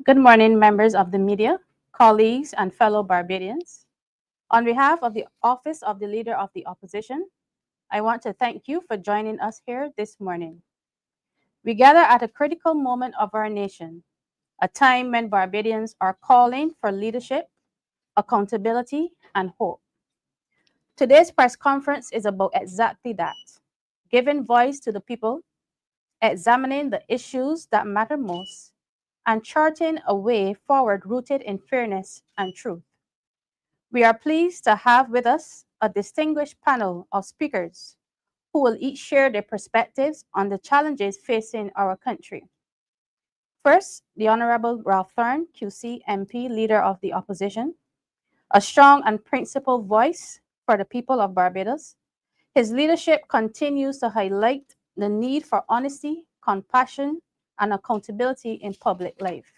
Good morning, members of the media, colleagues, and fellow Barbadians. On behalf of the Office of the Leader of the Opposition, I want to thank you for joining us here this morning. We gather at a critical moment of our nation, a time when Barbadians are calling for leadership, accountability, and hope. Today's press conference is about exactly that, giving voice to the people, examining the issues that matter most, and charting a way forward rooted in fairness and truth. We are pleased to have with us a distinguished panel of speakers who will each share their perspectives on the challenges facing our country. First, the Honorable Ralph Thorne, QC MP, Leader of the Opposition, a strong and principled voice for the people of Barbados. His leadership continues to highlight the need for honesty, compassion, and accountability in public life.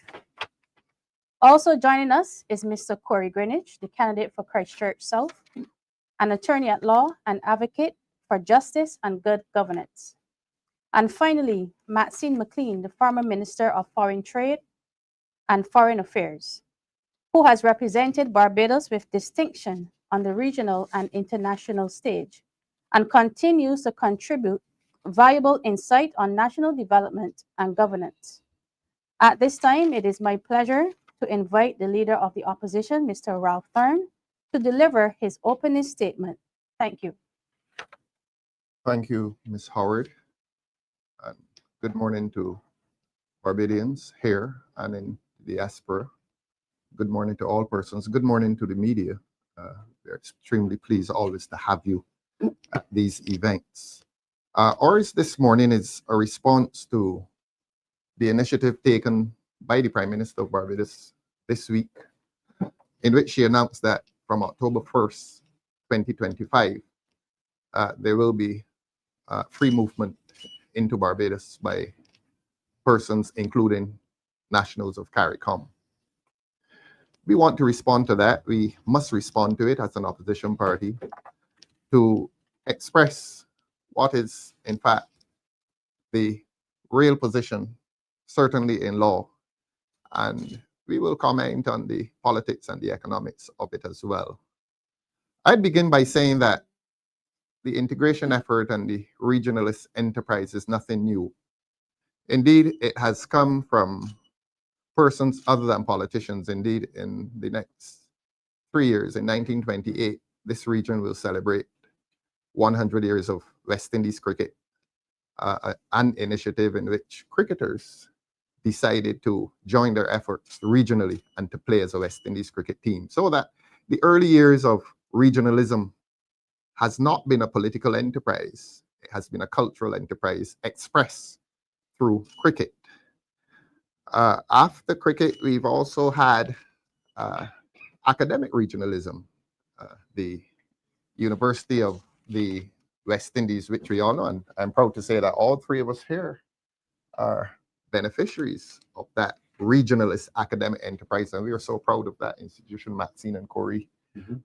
Also joining us is Mr. Corey Greenwich, the candidate for Christchurch South, an attorney at law and advocate for justice and good governance. And finally, Maxine McLean, the former Minister of Foreign Trade and Foreign Affairs, who has represented Barbados with distinction on the regional and international stage and continues to contribute valuable insight on national development and governance. At this time, it is my pleasure to invite the Leader of the Opposition, Mr. Ralph Thorne, to deliver his opening statement. Thank you. Thank you, Ms. Howard. And good morning to Barbadians here and in the diaspora. Good morning to all persons. Good morning to the media. We're extremely pleased always to have you at these events. Ours this morning is a response to the initiative taken by the Prime Minister of Barbados this week, in which she announced that from October 1st, 2025, there will be free movement into Barbados by persons, including nationals of CARICOM. We want to respond to that. We must respond to it as an opposition party to express what is, in fact, the real position, certainly in law, and we will comment on the politics and the economics of it as well. I'd begin by saying that the integration effort and the regionalist enterprise is nothing new. Indeed, it has come from persons other than politicians. Indeed, in the next 3 years, in 1928, this region will celebrate 100 years of West Indies cricket, an initiative in which cricketers decided to join their efforts regionally and to play as a West Indies cricket team. So that the early years of regionalism has not been a political enterprise. It has been a cultural enterprise expressed through cricket. After cricket, we've also had academic regionalism. The University of the West Indies, which we all know, and I'm proud to say that all three of us here are beneficiaries of that regionalist academic enterprise, and we are so proud of that institution, Maxine and Corey.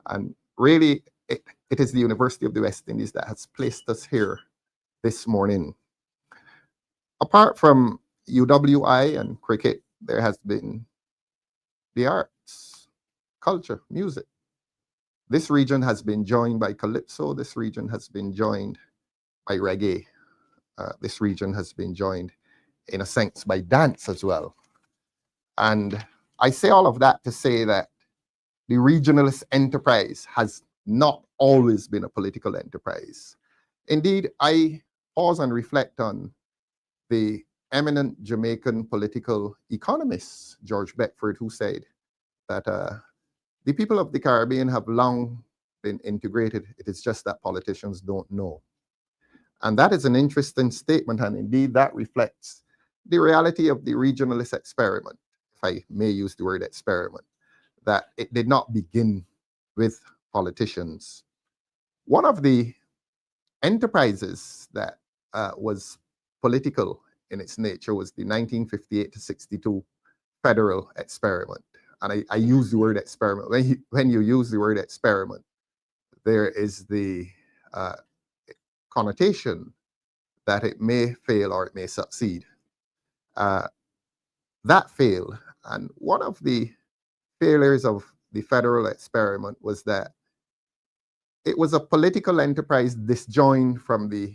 And really, it is the University of the West Indies that has placed us here this morning. Apart from UWI and cricket, there has been the arts, culture, music. This region has been joined by calypso. This region has been joined by reggae. This region has been joined, in a sense, by dance as well. And I say all of that to say that the regionalist enterprise has not always been a political enterprise. Indeed, I pause and reflect on the eminent Jamaican political economist, George Beckford, who said that the people of the Caribbean have long been integrated. It is just that politicians don't know. And that is an interesting statement, and indeed that reflects the reality of the regionalist experiment, if I may use the word experiment, that it did not begin with politicians. One of the enterprises that was political in its nature was the 1958 to 62 federal experiment. And I use the word experiment. When you use the word experiment, there is the connotation that it may fail or it may succeed. That failed, And one of the failures of the federal experiment was that it was a political enterprise disjoined from the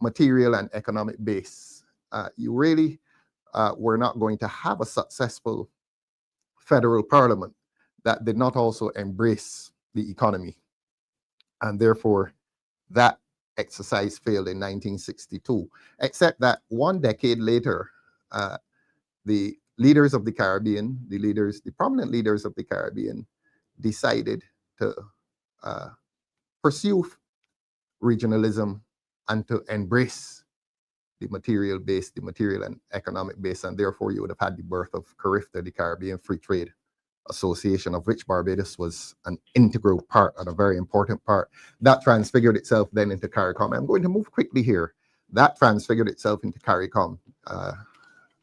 material and economic base. You really were not going to have a successful federal parliament that did not also embrace the economy. And therefore, that exercise failed in 1962, except that one decade later, the leaders of the Caribbean, the prominent leaders of the Caribbean, decided to pursue regionalism and to embrace the material base, the material and economic base, and therefore you would have had the birth of CARIFTA, the Caribbean Free Trade Association, of which Barbados was an integral part and a very important part. That transfigured itself then into CARICOM. I'm going to move quickly here. That transfigured itself into CARICOM,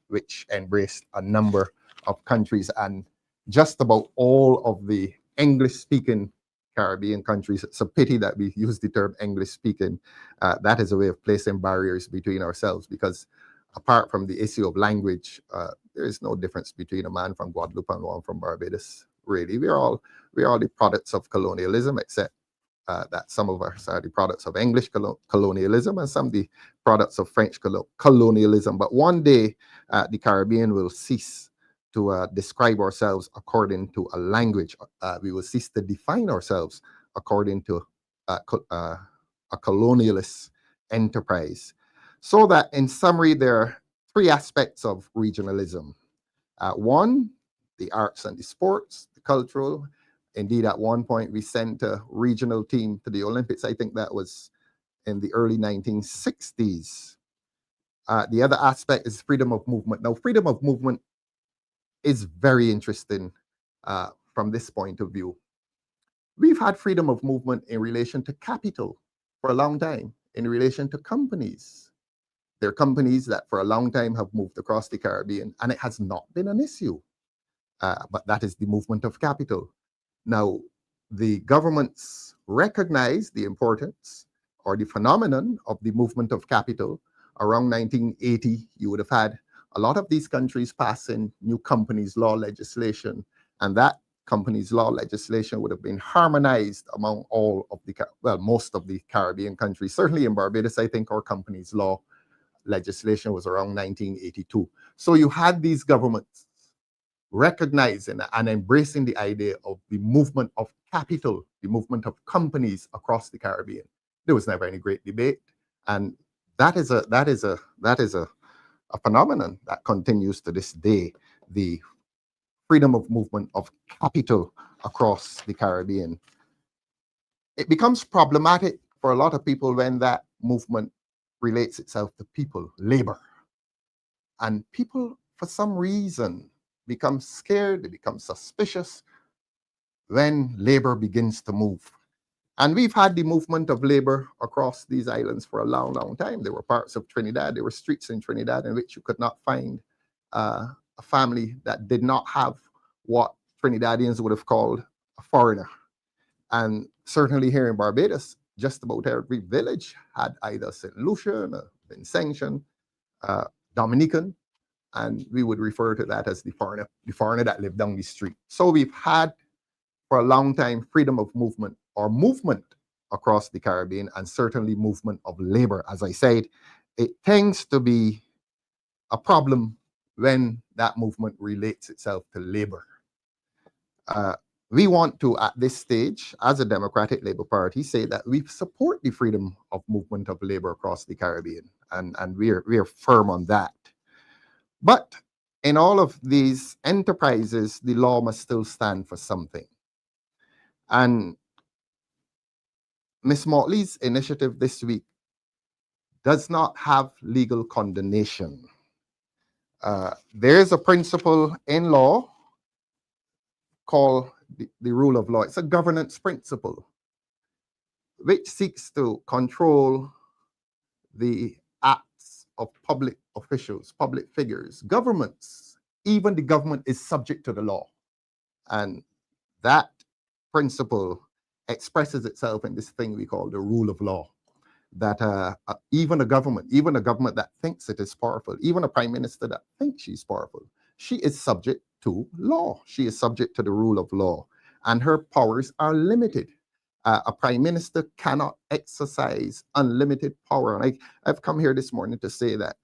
which embraced a number of countries, and just about all of the English-speaking Caribbean countries. It's a pity that we use the term English-speaking. That is a way of placing barriers between ourselves, because apart from the issue of language, there is no difference between a man from Guadeloupe and one from Barbados. Really, we are all the products of colonialism, except that some of us are the products of English colonialism and some the products of French colonialism. But one day, the Caribbean will cease to describe ourselves according to a language. We will cease to define ourselves according to a colonialist enterprise. So that, in summary, there are three aspects of regionalism. One, the arts and the sports, the cultural. Indeed, at one point, we sent a regional team to the Olympics. I think that was in the early 1960s. The other aspect is freedom of movement. Now, freedom of movement is very interesting from this point of view. We've had freedom of movement in relation to capital for a long time, in relation to companies. There are companies that for a long time have moved across the Caribbean, and it has not been an issue. But that is the movement of capital. Now, the governments recognize the importance or the phenomenon of the movement of capital. Around 1980, you would have had a lot of these countries passing new companies law legislation, and that companies law legislation would have been harmonized among all of the, well, most of the Caribbean countries. Certainly in Barbados, I think our companies law legislation was around 1982. So you had these governments recognizing and embracing the idea of the movement of capital, the movement of companies across the Caribbean. There was never any great debate, and that is a phenomenon that continues to this day, the freedom of movement of capital across the Caribbean. It becomes problematic for a lot of people when that movement relates itself to people, labor. And people, for some reason, become scared, they become suspicious when labor begins to move. And we've had the movement of labor across these islands for a long, long time. There were parts of Trinidad, there were streets in Trinidad in which you could not find a family that did not have what Trinidadians would have called a foreigner. And certainly here in Barbados, just about every village had either St. Lucian, Vincentian, Dominican, and we would refer to that as the foreigner that lived down the street. So we've had for a long time freedom of movement or movement across the Caribbean, and certainly movement of labor. As I said, it tends to be a problem when that movement relates itself to labor. We want to, at this stage, as a Democratic Labour Party, say that we support the freedom of movement of labor across the Caribbean, and we're firm on that. But in all of these enterprises, the law must still stand for something. And Ms. Motley's initiative this week does not have legal condemnation. There is a principle in law called the rule of law. It's a governance principle which seeks to control the acts of public officials, public figures, governments. Even the government is subject to the law. And that principle expresses itself in this thing we call the rule of law. That even a government that thinks it is powerful, even a prime minister that thinks she's powerful, she is subject to law. She is subject to the rule of law, and her powers are limited. A prime minister cannot exercise unlimited power. And I've come here this morning to say that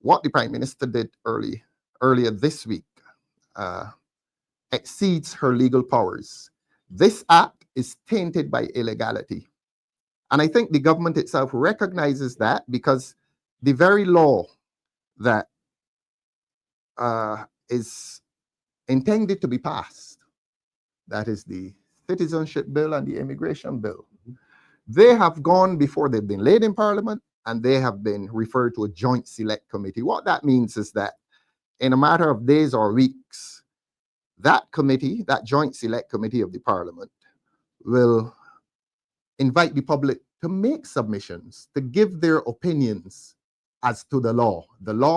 what the prime minister did earlier this week uh, exceeds her legal powers. This act is tainted by illegality. And I think the government itself recognizes that, because the very law that is intended to be passed, that is the citizenship bill and the immigration bill, they have gone before they've been laid in Parliament, and they have been referred to a joint select committee. What that means is that in a matter of days or weeks, that committee, that joint select committee of the Parliament, will invite the public to make submissions, to give their opinions as to the law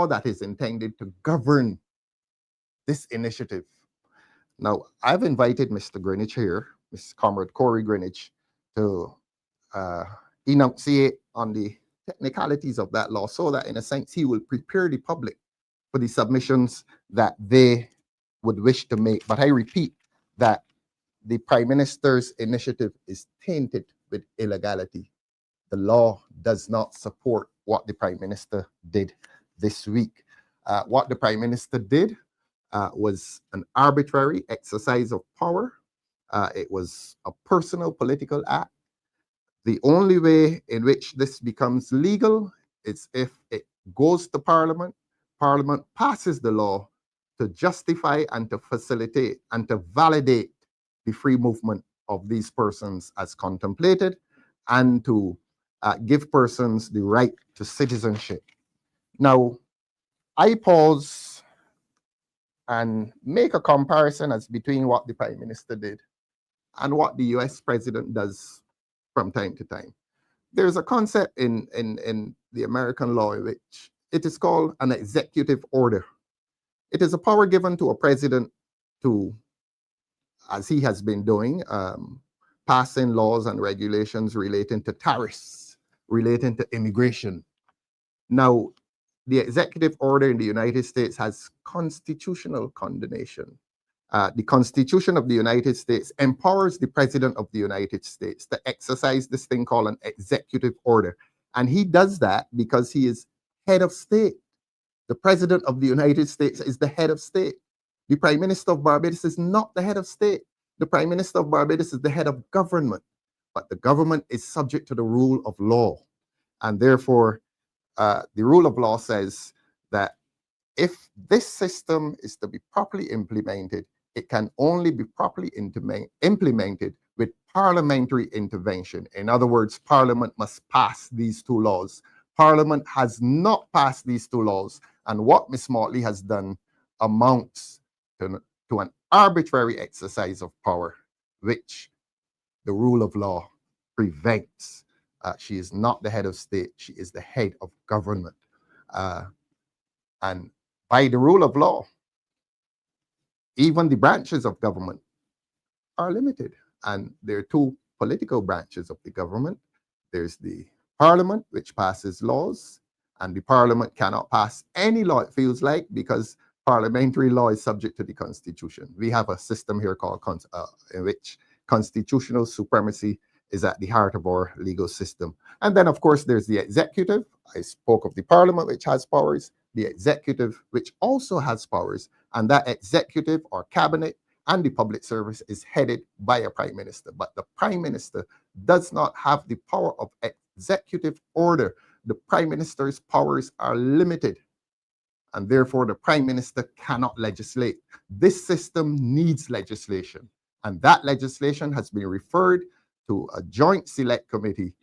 that is intended to govern this initiative. Now, I've invited Mr. Greenwich here, Mr. Comrade Corey Greenwich, to enunciate on the technicalities of that law, so that in a sense he will prepare the public for the submissions that they would wish to make. But I repeat that the Prime Minister's initiative is tainted with illegality. The law does not support what the Prime Minister did this week. What the Prime Minister did was an arbitrary exercise of power. It was a personal political act. The only way in which this becomes legal is if it goes to Parliament. Parliament passes the law to justify and to facilitate and to validate the free movement of these persons as contemplated, and to give persons the right to citizenship. Now, I pause and make a comparison as between what the Prime Minister did and what the US President does from time to time. There's a concept in the American law in which it is called an executive order. It is a power given to a president to, as he has been doing, passing laws and regulations relating to tariffs, relating to immigration. Now, the executive order in the United States has constitutional condemnation. The Constitution of the United States empowers the President of the United States to exercise this thing called an executive order. And he does that because he is head of state. The President of the United States is the head of state. The Prime Minister of Barbados is not the head of state. The Prime Minister of Barbados is the head of government. But the government is subject to the rule of law. And therefore, the rule of law says that if this system is to be properly implemented, it can only be properly implemented with parliamentary intervention. In other words, Parliament must pass these two laws. Parliament has not passed these two laws, and what Ms. Motley has done amounts to an arbitrary exercise of power, which the rule of law prevents. She is not the head of state, she is the head of government. And by the rule of law, even the branches of government are limited. And there are two political branches of the government. There's the Parliament, which passes laws, and the Parliament cannot pass any law, it feels like, because parliamentary law is subject to the Constitution. We have a system here called in which constitutional supremacy is at the heart of our legal system. And then, of course, there's the executive. I spoke of the Parliament, which has powers, the executive, which also has powers, and that executive or cabinet and the public service is headed by a prime minister. But the prime minister does not have the power of executive order. The prime minister's powers are limited, and therefore the prime minister cannot legislate. This system needs legislation, and that legislation has been referred to a joint select committee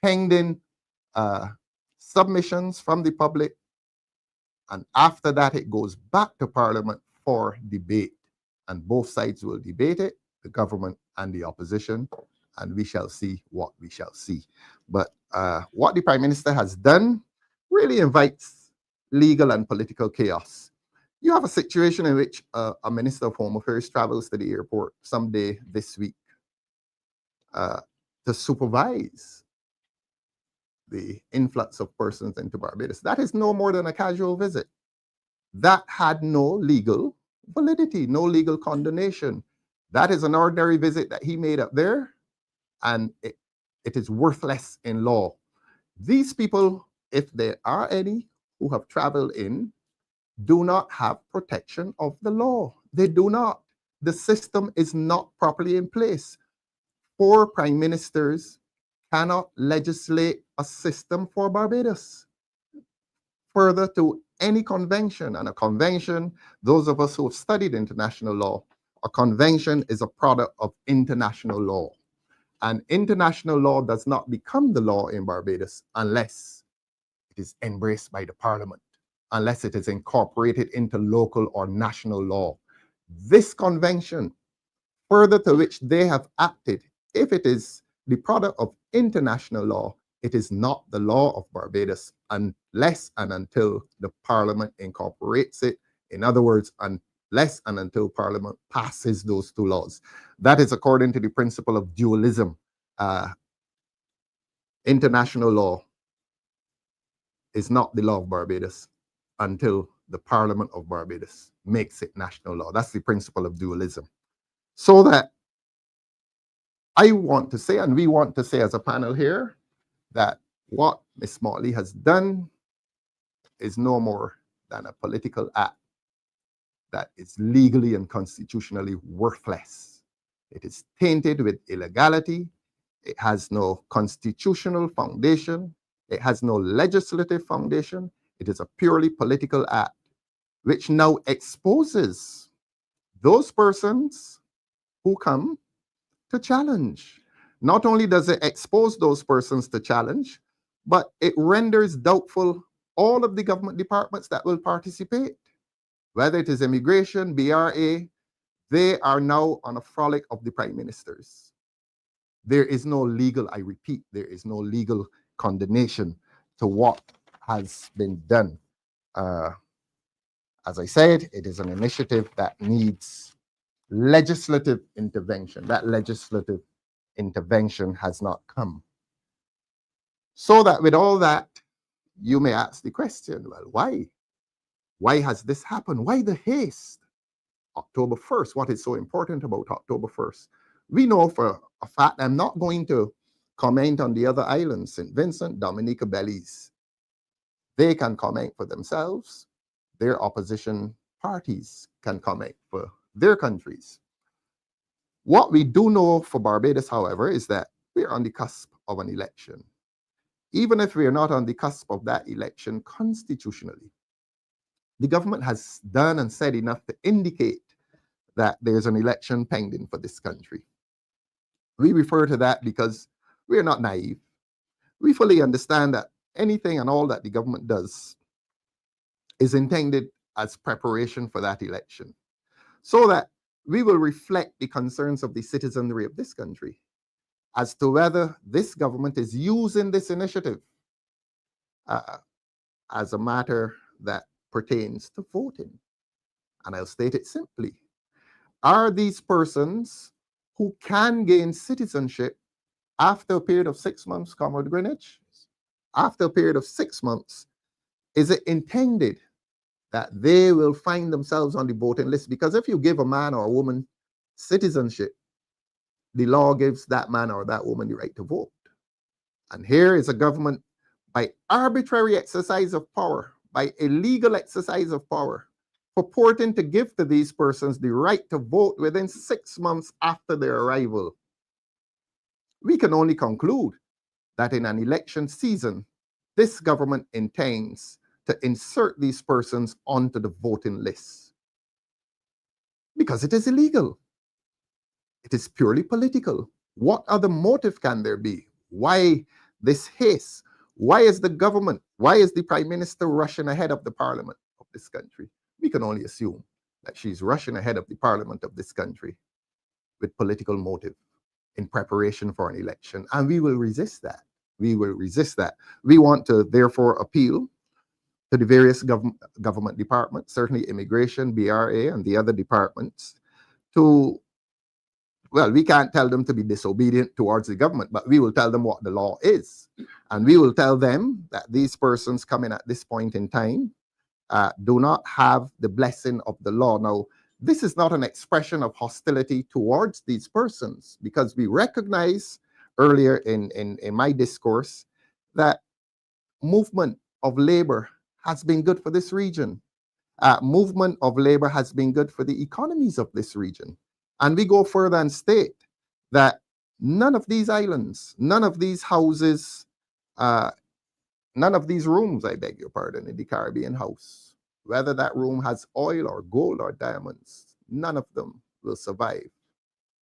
pending submissions from the public, and after that it goes back to Parliament for debate, and both sides will debate it, the government and the opposition, and we shall see what we shall see. But what the Prime Minister has done really invites legal and political chaos. You have a situation in which a Minister of Home Affairs travels to the airport someday this week to supervise the influx of persons into Barbados. That is no more than a casual visit. that had no legal validity, no legal condonation. That is an ordinary visit that he made up there, and it is worthless in law. These people, if there are any who have traveled in, do not have protection of the law. They do not. The system is not properly in place. 4 prime ministers cannot legislate a system for Barbados. Further to any convention, and a convention, those of us who have studied international law, a convention is a product of international law. And international law does not become the law in Barbados unless it is embraced by the parliament, unless it is incorporated into local or national law. This convention, further to which they have acted, if it is the product of international law, it is not the law of Barbados unless and until the parliament incorporates it. In other words, unless and until parliament passes those 2 laws. That is according to the principle of dualism. International law is not the law of Barbados until the Parliament of Barbados makes it national law. That's the principle of dualism. So that I want to say, and we want to say as a panel here, that what Ms. Motley has done is no more than a political act that is legally and constitutionally worthless. It is tainted with illegality. It has no constitutional foundation. It has no legislative foundation. It is a purely political act, which now exposes those persons who come to challenge. Not only does it expose those persons to challenge, but it renders doubtful all of the government departments that will participate. Whether it is immigration, BRA, they are now on a frolic of the prime ministers. There is no legal, I repeat, there is no legal condemnation to what has been done. As I said, it is an initiative that needs legislative intervention. That legislative intervention has not come. So that with all that, you may ask the question, well, why? Why has this happened? Why the haste? October 1st, what is so important about October 1st? We know for a fact, I'm not going to comment on the other islands, St. Vincent, Dominica, Belize. They can comment for themselves. Their opposition parties can comment for their countries. What we do know for Barbados, however, is that we're on the cusp of an election. Even if we're not on the cusp of that election constitutionally, the government has done and said enough to indicate that there's an election pending for this country. We refer to that because we're not naive. We fully understand that anything and all that the government does is intended as preparation for that election, so that we will reflect the concerns of the citizenry of this country as to whether this government is using this initiative as a matter that pertains to voting. And I'll state it simply. Are these persons who can gain citizenship after a period of 6 months, Comrade Greenwich? After a period of 6 months, is it intended that they will find themselves on the voting list? Because if you give a man or a woman citizenship, the law gives that man or that woman the right to vote. And here is a government, by arbitrary exercise of power, by illegal exercise of power, purporting to give to these persons the right to vote within 6 months after their arrival. We can only conclude that in an election season, this government intends to insert these persons onto the voting list. Because it is illegal. It is purely political. What other motive can there be? Why this haste? Why is the government, why is the prime minister rushing ahead of the parliament of this country? We can only assume that she's rushing ahead of the parliament of this country with political motive in preparation for an election. And we will resist that. We will resist that. We want to therefore appeal to the various government departments, certainly immigration, BRA, and the other departments, to, well, we can't tell them to be disobedient towards the government, but we will tell them what the law is. And we will tell them that these persons come in at this point in time do not have the blessing of the law. Now, this is not an expression of hostility towards these persons, because we recognize earlier in my discourse that movement of labor has been good for this region. Movement of labor has been good for the economies of this region. And we go further and state that none of these islands, none of these houses, none of these rooms, I beg your pardon, in the Caribbean house, whether that room has oil or gold or diamonds, none of them will survive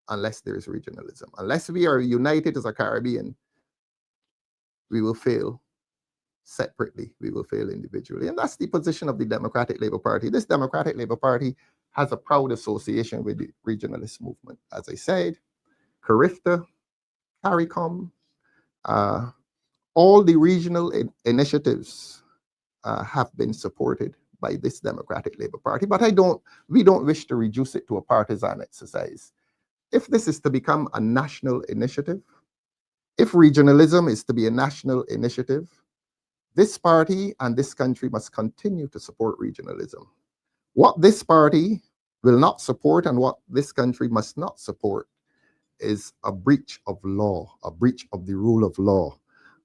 unless there's regionalism. Unless we are united as a Caribbean, we will fail separately, we will fail individually. And that's the position of the Democratic Labour Party. This Democratic Labour Party has a proud association with the regionalist movement. As I said, Carifta, CARICOM, all the regional initiatives have been supported by this Democratic Labour Party. But we don't wish to reduce it to a partisan exercise. If this is to become a national initiative, if regionalism is to be a national initiative, this party and this country must continue to support regionalism. What this party will not support and what this country must not support is a breach of law, a breach of the rule of law,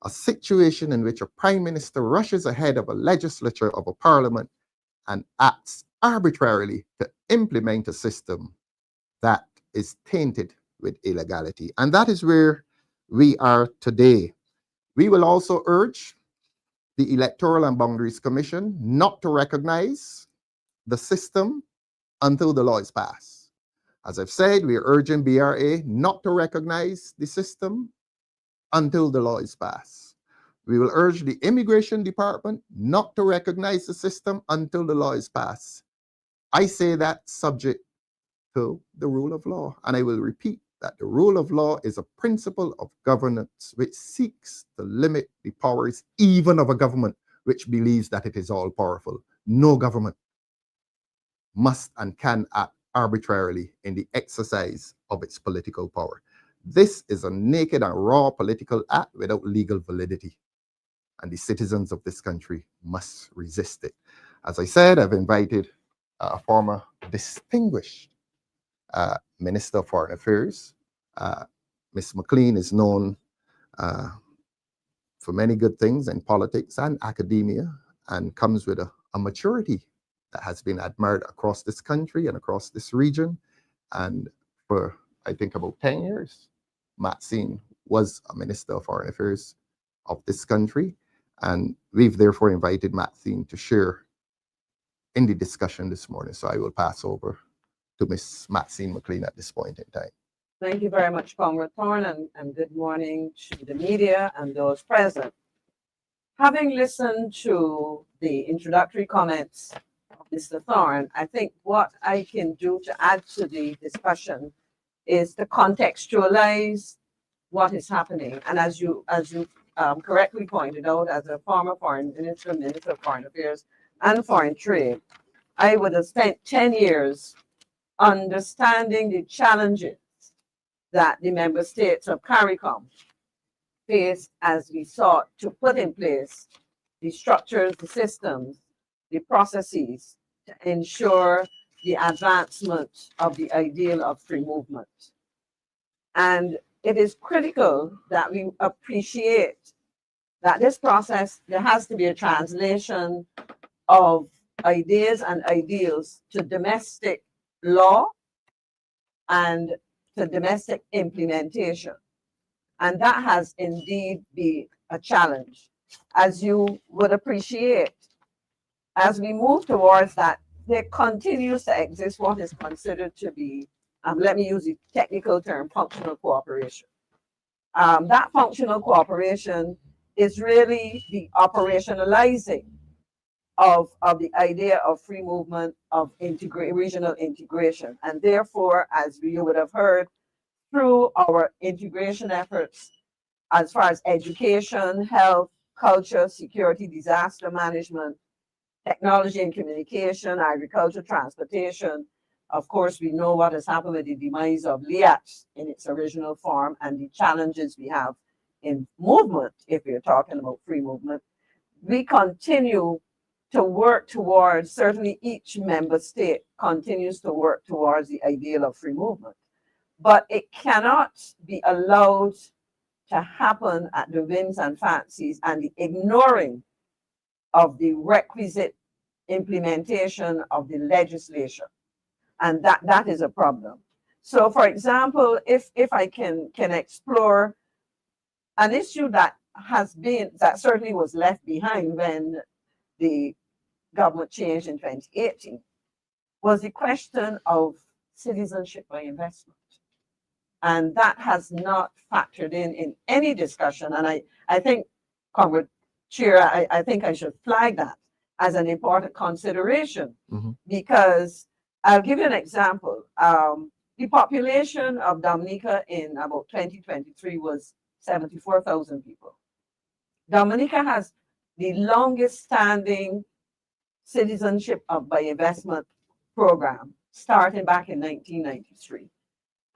a situation in which a prime minister rushes ahead of a legislature, of a parliament, and acts arbitrarily to implement a system that is tainted with illegality. And that is where we are today. We will also urge the Electoral and Boundaries Commission not to recognize the system until the law is passed. As I've said, we are urging BRA not to recognize the system until the law is passed. We will urge the Immigration Department not to recognize the system until the law is passed. I say that subject to the rule of law, and I will repeat that the rule of law is a principle of governance which seeks to limit the powers even of a government which believes that it is all powerful. No government must and can act arbitrarily in the exercise of its political power. This is a naked and raw political act without legal validity, and the citizens of this country must resist it. As I said, I've invited a former distinguished Minister of Foreign Affairs. Ms. McLean is known for many good things in politics and academia, and comes with a maturity that has been admired across this country and across this region. And for, I think, about 10 years, Maxine was a Minister of Foreign Affairs of this country. And we've therefore invited Maxine to share in the discussion this morning. So I will pass over to Ms. Maxine McLean at this point in time. Thank you very much, Comrade Thorne, and good morning to the media and those present. Having listened to the introductory comments of Mr. Thorne, I think what I can do to add to the discussion is to contextualize what is happening. And as you correctly pointed out, as a former foreign minister, Minister of Foreign Affairs and Foreign Trade, I would have spent 10 years understanding the challenges that the member states of CARICOM faced as we sought to put in place the structures, the systems, the processes to ensure the advancement of the ideal of free movement. And it is critical that we appreciate that this process, there has to be a translation of ideas and ideals to domestic law and to domestic implementation. And that has indeed been a challenge. As you would appreciate, as we move towards that, there continues to exist what is considered to be, let me use the technical term, functional cooperation. That functional cooperation is really the operationalizing of the idea of free movement, of regional integration. And therefore, as you would have heard, through our integration efforts, as far as education, health, culture, security, disaster management, technology and communication, agriculture, transportation, of course, we know what has happened with the demise of LIAT in its original form and the challenges we have in movement, if we're talking about free movement. We continue to work towards, certainly each member state continues to work towards the ideal of free movement, but it cannot be allowed to happen at the whims and fancies and the ignoring of the requisite implementation of the legislation. And that is a problem. So for example, if I can explore an issue that certainly was left behind when the government changed in 2018, was the question of citizenship by investment. And that has not factored in any discussion. And I think, Comrade Chair, I think I should flag that as an important consideration, because I'll give you an example. The population of Dominica in about 2023 was 74,000 people. Dominica has the longest standing citizenship by investment program starting back in 1993.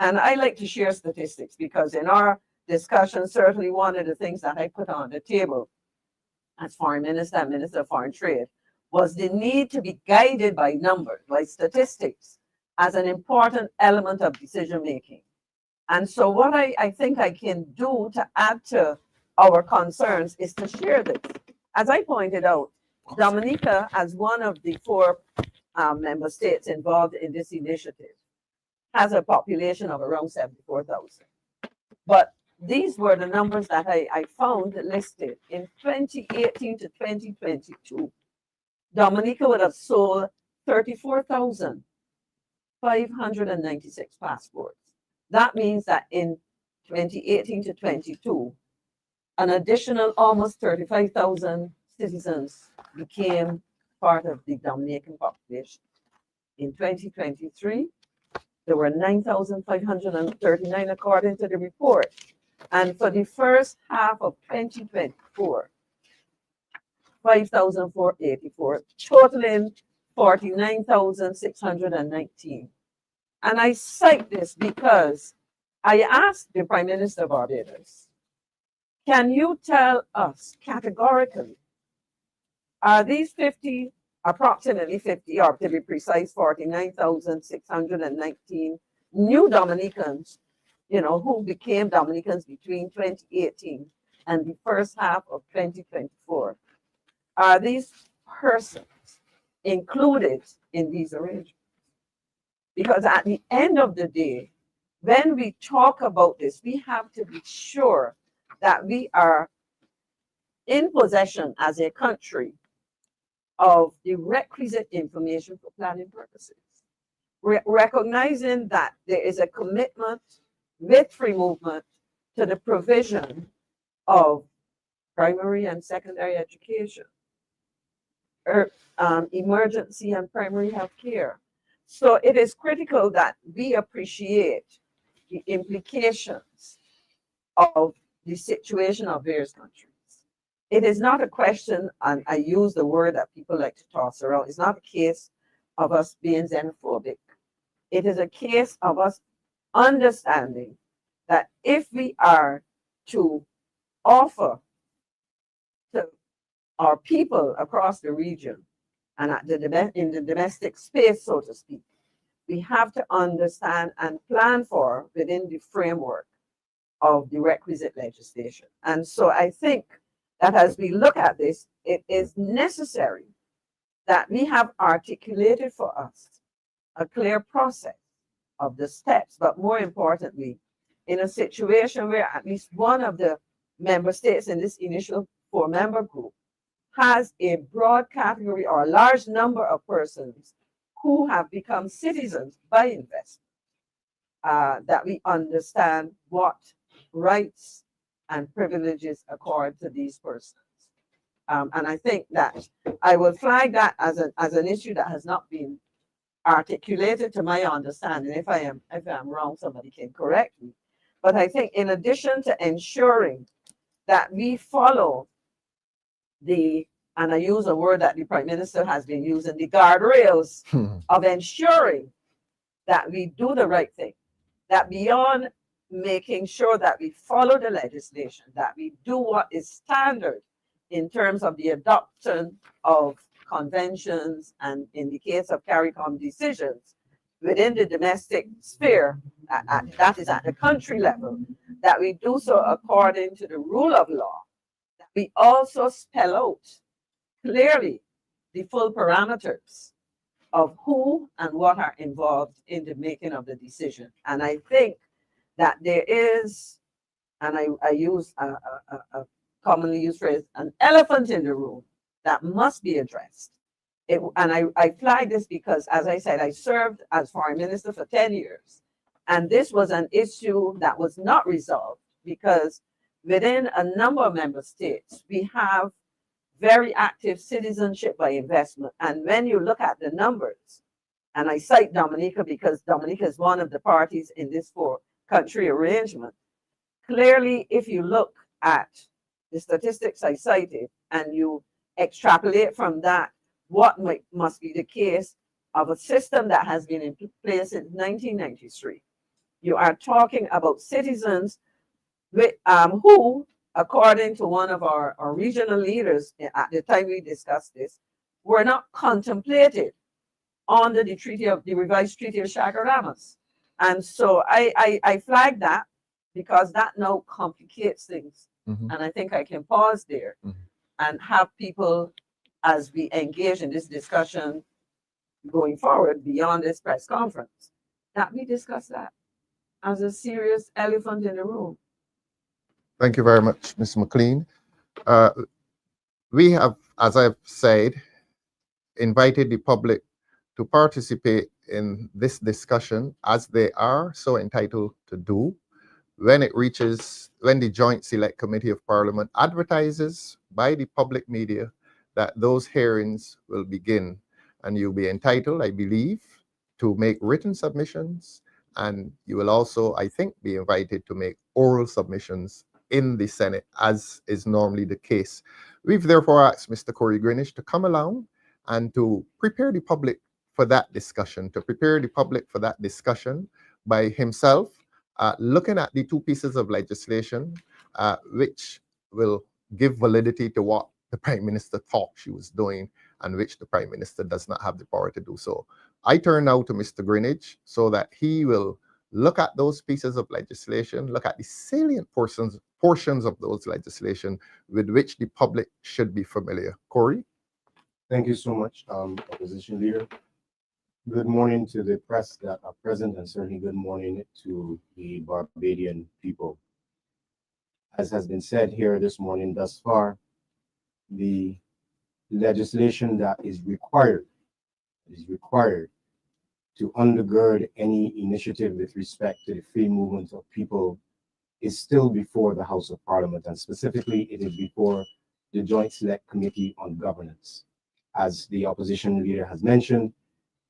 And I like to share statistics because in our discussion, certainly one of the things that I put on the table as Foreign Minister and Minister of Foreign Trade was the need to be guided by numbers, by statistics, as an important element of decision making. And so what I think I can do to add to our concerns is to share this. As I pointed out, Dominica, as one of the 4 member states involved in this initiative, has a population of around 74,000. But these were the numbers that I found listed. In 2018 to 2022, Dominica would have sold 34,596 passports. That means that in 2018 to 22, an additional almost 35,000 citizens became part of the Dominican population. In 2023, there were 9,539 according to the report. And for the first half of 2024, 5,484, totaling 49,619. And I cite this because I asked the Prime Minister of Barbados, can you tell us categorically, are these approximately 50, or to be precise, 49,619 new Dominicans, who became Dominicans between 2018 and the first half of 2024? Are these persons included in these arrangements? Because at the end of the day, when we talk about this, we have to be sure that we are in possession as a country of the requisite information for planning purposes. Recognizing that there is a commitment with free movement to the provision of primary and secondary education, emergency and primary health care. So it is critical that we appreciate the implications of the situation of various countries. It is not a question, and I use the word that people like to toss around, it's not a case of us being xenophobic. It is a case of us understanding that if we are to offer to our people across the region and in the domestic space, so to speak, we have to understand and plan for within the framework of the requisite legislation. And so I think that as we look at this, it is necessary that we have articulated for us a clear process of the steps, but more importantly, in a situation where at least one of the member states in this initial 4-member group has a broad category or a large number of persons who have become citizens by investment, that we understand what rights and privileges accord to these persons. And I think that I will flag that as an issue that has not been articulated to my understanding. If I am wrong, somebody can correct me. But I think in addition to ensuring that we follow and I use a word that the Prime Minister has been using, the guardrails of ensuring that we do the right thing, that beyond making sure that we follow the legislation, that we do what is standard in terms of the adoption of conventions and in the case of CARICOM decisions within the domestic sphere, that is at the country level, that we do so according to the rule of law, that we also spell out clearly the full parameters of who and what are involved in the making of the decision. And I think that there is, and I use a commonly used phrase, an elephant in the room that must be addressed. And I flag this because, as I said, I served as foreign minister for 10 years. And this was an issue that was not resolved because within a number of member states, we have very active citizenship by investment. And when you look at the numbers, and I cite Dominica because Dominica is one of the parties in this four-country arrangement, clearly, if you look at the statistics I cited and you extrapolate from that what must be the case of a system that has been in place since 1993, you are talking about citizens with, who, according to one of our regional leaders at the time we discussed this, were not contemplated under the revised Treaty of Chaguaramas. And so I flag that because that now complicates things. Mhm. And I think I can pause there and have people, as we engage in this discussion going forward beyond this press conference, that we discuss that as a serious elephant in the room. Thank you very much, Ms. McLean. We have, as I've said, invited the public to participate in this discussion as they are so entitled to do. When the Joint Select Committee of Parliament advertises by the public media that those hearings will begin, and you'll be entitled, I believe, to make written submissions, and you will also, I think, be invited to make oral submissions in the Senate, as is normally the case. We've therefore asked Mr. Corey Greenwich to come along and to prepare the public for that discussion, by himself looking at the two pieces of legislation which will give validity to what the Prime Minister thought she was doing and which the Prime Minister does not have the power to do so. I turn now to Mr. Greenwich so that he will look at those pieces of legislation, look at the salient portions of those legislation with which the public should be familiar. Corey? Thank you so much, Opposition Leader. Good morning to the press that are present, and certainly good morning to the Barbadian people. As has been said here this morning thus far, the legislation that is required to undergird any initiative with respect to the free movement of people is still before the House of Parliament, and specifically it is before the Joint Select Committee on Governance. As the opposition leader has mentioned,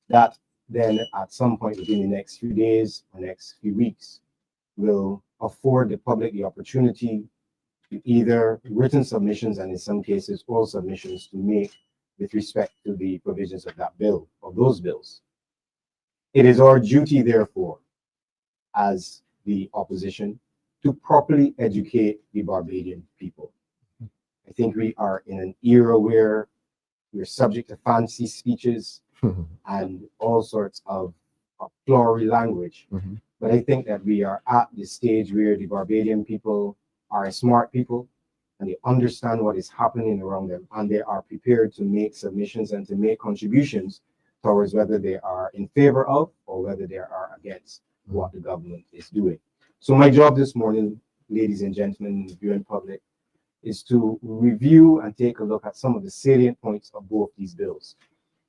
that then at some point within the next few days or next few weeks will afford the public the opportunity to either written submissions and in some cases oral submissions to make with respect to the provisions of that bill, of those bills. It is our duty, therefore, as the opposition, to properly educate the Barbadian people. I think we are in an era where we're subject to fancy speeches and all sorts of flowery language. But I think that we are at the stage where the Barbadian people are smart people and they understand what is happening around them, and they are prepared to make submissions and to make contributions towards whether they are in favor of or whether they are against what the government is doing. So my job this morning, ladies and gentlemen, the viewing public, is to review and take a look at some of the salient points of both these bills.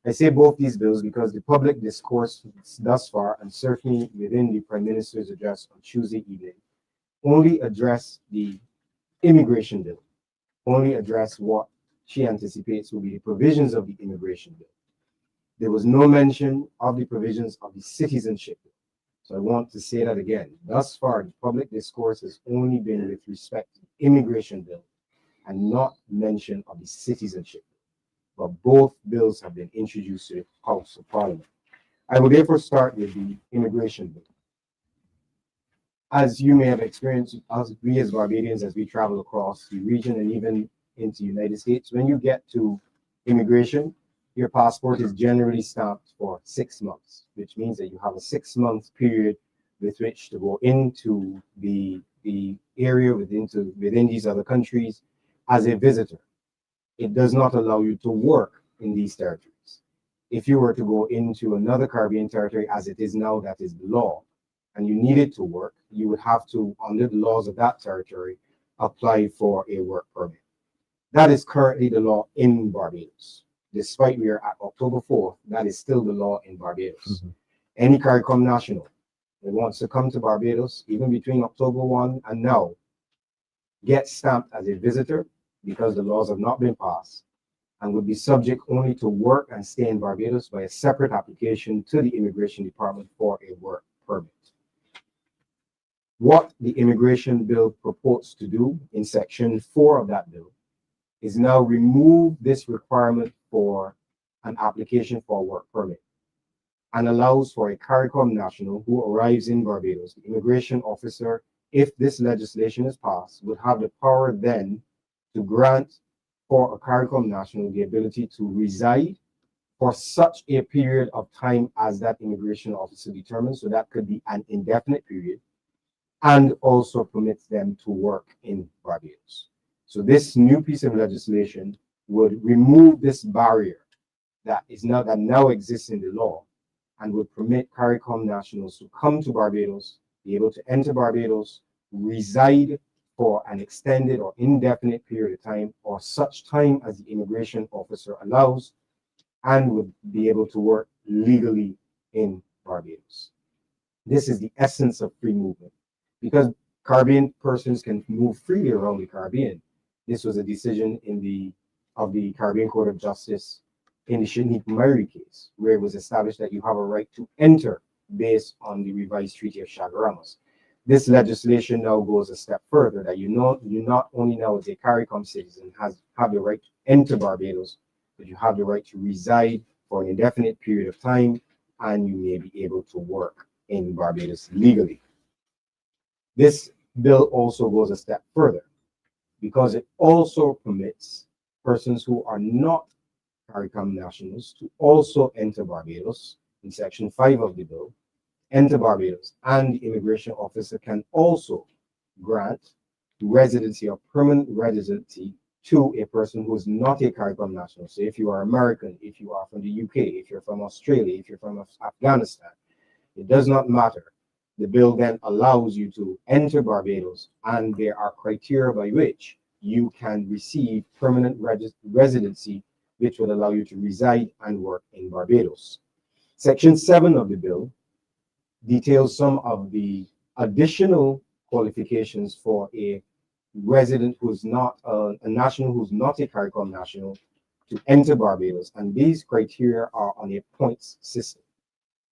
I say both these bills because the public discourse thus far, and certainly within the Prime Minister's address on Tuesday evening, only address the immigration bill, only address what she anticipates will be the provisions of the immigration bill. There was no mention of the provisions of the citizenship bill. So I want to say that again. Thus far, the public discourse has only been with respect to the immigration bill and not mention of the citizenship bill. But both bills have been introduced to the House of Parliament. I will therefore start with the immigration bill. As you may have experienced, we as Barbadians, as we travel across the region and even into the United States, when you get to immigration, your passport is generally stamped for 6 months, which means that you have a 6-month period with which to go into the area within these other countries as a visitor. It does not allow you to work in these territories. If you were to go into another Caribbean territory as it is now, that is the law, and you needed to work, you would have to, under the laws of that territory, apply for a work permit. That is currently the law in Barbados. Despite we are at October 4th, that is still the law in Barbados. Any CARICOM national that wants to come to Barbados, even between October 1 and now, gets stamped as a visitor because the laws have not been passed, and would be subject only to work and stay in Barbados by a separate application to the Immigration Department for a work permit. What the immigration bill purports to do in section 4 of that bill is now remove this requirement for an application for a work permit and allows for a CARICOM national who arrives in Barbados, the immigration officer, if this legislation is passed, would have the power then to grant for a CARICOM national the ability to reside for such a period of time as that immigration officer determines. So that could be an indefinite period, and also permits them to work in Barbados. So this new piece of legislation would remove this barrier that now exists in the law, and would permit CARICOM nationals to come to Barbados, be able to enter Barbados, reside for an extended or indefinite period of time, or such time as the immigration officer allows, and would be able to work legally in Barbados. This is the essence of free movement. Because Caribbean persons can move freely around the Caribbean, this was a decision of the Caribbean Court of Justice in the Shinique case, where it was established that you have a right to enter based on the revised Treaty of Chaguaramas. This legislation now goes a step further, that you not only now as a CARICOM citizen have the right to enter Barbados, but you have the right to reside for an indefinite period of time, and you may be able to work in Barbados legally. This bill also goes a step further because it also permits persons who are not CARICOM nationals to also enter Barbados in Section 5 of the bill, enter Barbados, and the immigration officer can also grant residency or permanent residency to a person who is not a CARICOM national. So if you are American, if you are from the UK, if you're from Australia, if you're from Afghanistan, it does not matter. The bill then allows you to enter Barbados, and there are criteria by which you can receive permanent residency, which would allow you to reside and work in Barbados. Section 7 of the bill details some of the additional qualifications for a resident who's not a national who's not a CARICOM national to enter Barbados, and these criteria are on a points system.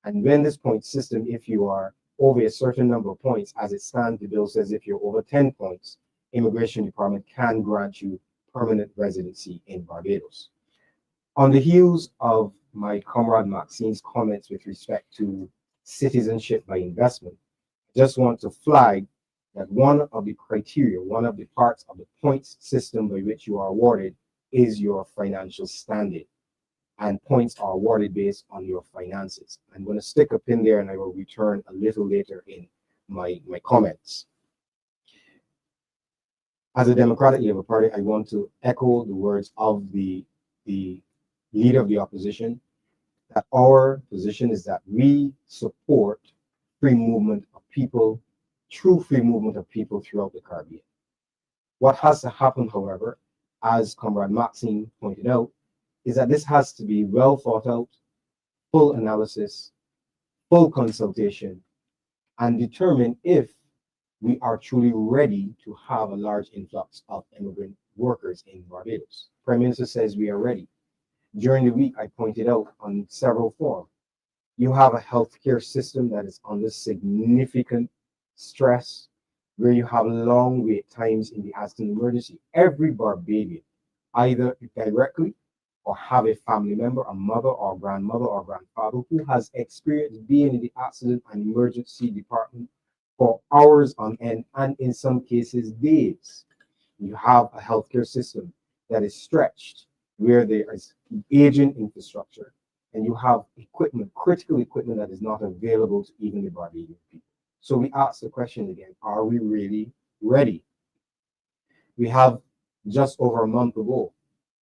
And when this point system, if you are over a certain number of points, as it stands, the bill says if you're over 10 points, Immigration Department can grant you permanent residency in Barbados. On the heels of my comrade Maxine's comments with respect to citizenship by investment, I just want to flag that one of the criteria, one of the parts of the points system by which you are awarded is your financial standing. And points are awarded based on your finances. I'm going to stick a pin there, and I will return a little later in my comments. As a Democratic Labour Party, I want to echo the words of the leader of the opposition, that our position is that we support free movement of people, true free movement of people throughout the Caribbean. What has to happen, however, as Comrade Maxine pointed out, is that this has to be well thought out, full analysis, full consultation, and determine if we are truly ready to have a large influx of immigrant workers in Barbados. Prime Minister says we are ready. During the week, I pointed out on several forums, you have a healthcare system that is under significant stress, where you have long wait times in the accident emergency. Every Barbadian, either directly or have a family member, a mother or grandmother or grandfather who has experienced being in the accident and emergency department for hours on end, and in some cases days. You have a healthcare system that is stretched, where there is aging infrastructure and you have equipment, critical equipment that is not available to even the Barbadian people. So we ask the question again, are we really ready? We have just over a month ago,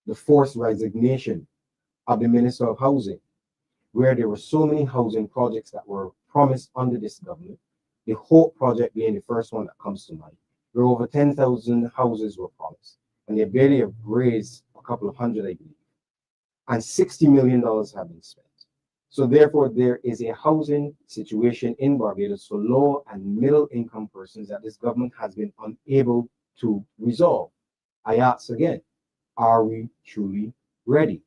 the forced resignation of the Minister of Housing, where there were so many housing projects that were promised under this government. The Hope project being the first one that comes to mind, where over 10,000 houses were promised, and they barely have raised a couple of hundred, I believe, and $60 million have been spent. So therefore, there is a housing situation in Barbados for low and middle income persons that this government has been unable to resolve. I ask again, are we truly ready?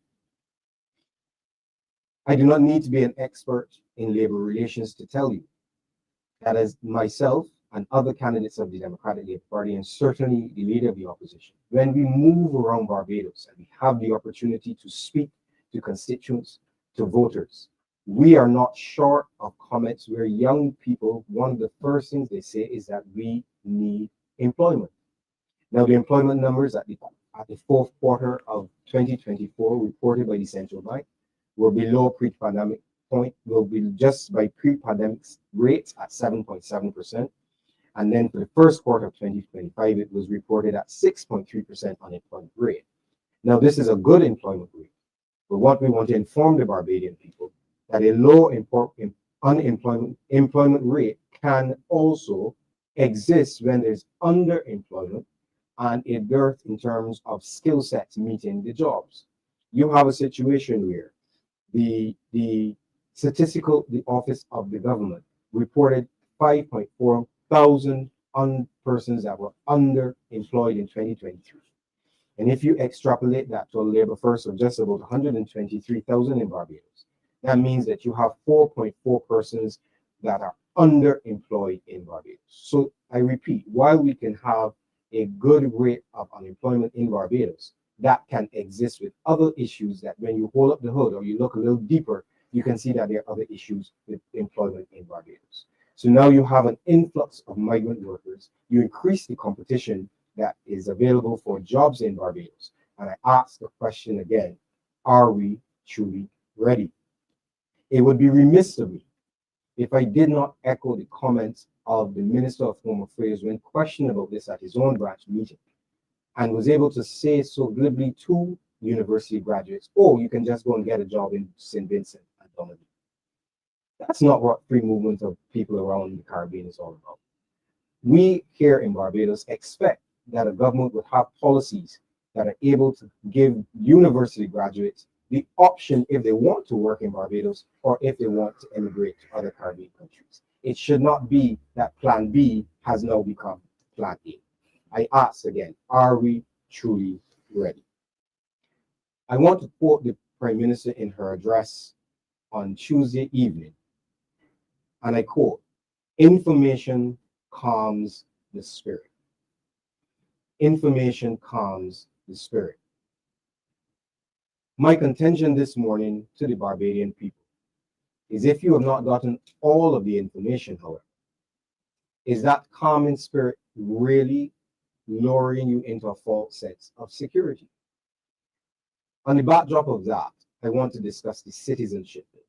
I do not need to be an expert in labor relations to tell you that as myself and other candidates of the Democratic Labour Party, and certainly the leader of the opposition, when we move around Barbados and we have the opportunity to speak to constituents, to voters, we are not short of comments where young people, one of the first things they say is that we need employment. Now, the employment numbers at the fourth quarter of 2024 reported by the central bank were below pre-pandemic point, will be just by pre-pandemic rates at 7.7%. And then for the first quarter of 2025, it was reported at 6.3% unemployment rate. Now, this is a good employment rate, but what we want to inform the Barbadian people that a low employment rate can also exist when there's underemployment and a dearth in terms of skill sets meeting the jobs. You have a situation where the office of the government reported 5.4 thousand persons that were underemployed in 2023. And if you extrapolate that to a labor force of just about 123,000 in Barbados, that means that you have 4.4 persons that are underemployed in Barbados. So I repeat, while we can have a good rate of unemployment in Barbados, that can exist with other issues that when you hold up the hood or you look a little deeper, you can see that there are other issues with employment in Barbados. So now you have an influx of migrant workers. You increase the competition that is available for jobs in Barbados. And I ask the question again, are we truly ready? It would be remiss of me if I did not echo the comments of the Minister of Home Affairs when questioned about this at his own branch meeting, and was able to say so glibly to university graduates, oh, you can just go and get a job in St. Vincent and Grenadines. That's not what free movement of people around the Caribbean is all about. We here in Barbados expect that a government would have policies that are able to give university graduates the option if they want to work in Barbados or if they want to emigrate to other Caribbean countries. It should not be that Plan B has now become Plan A. I ask again, are we truly ready? I want to quote the Prime Minister in her address on Tuesday evening, and I quote, "Information calms the spirit." Information calms the spirit. My contention this morning to the Barbadian people is if you have not gotten all of the information, however, is that calming spirit really lowering you into a false sense of security? On the backdrop of that, I want to discuss the citizenship bill,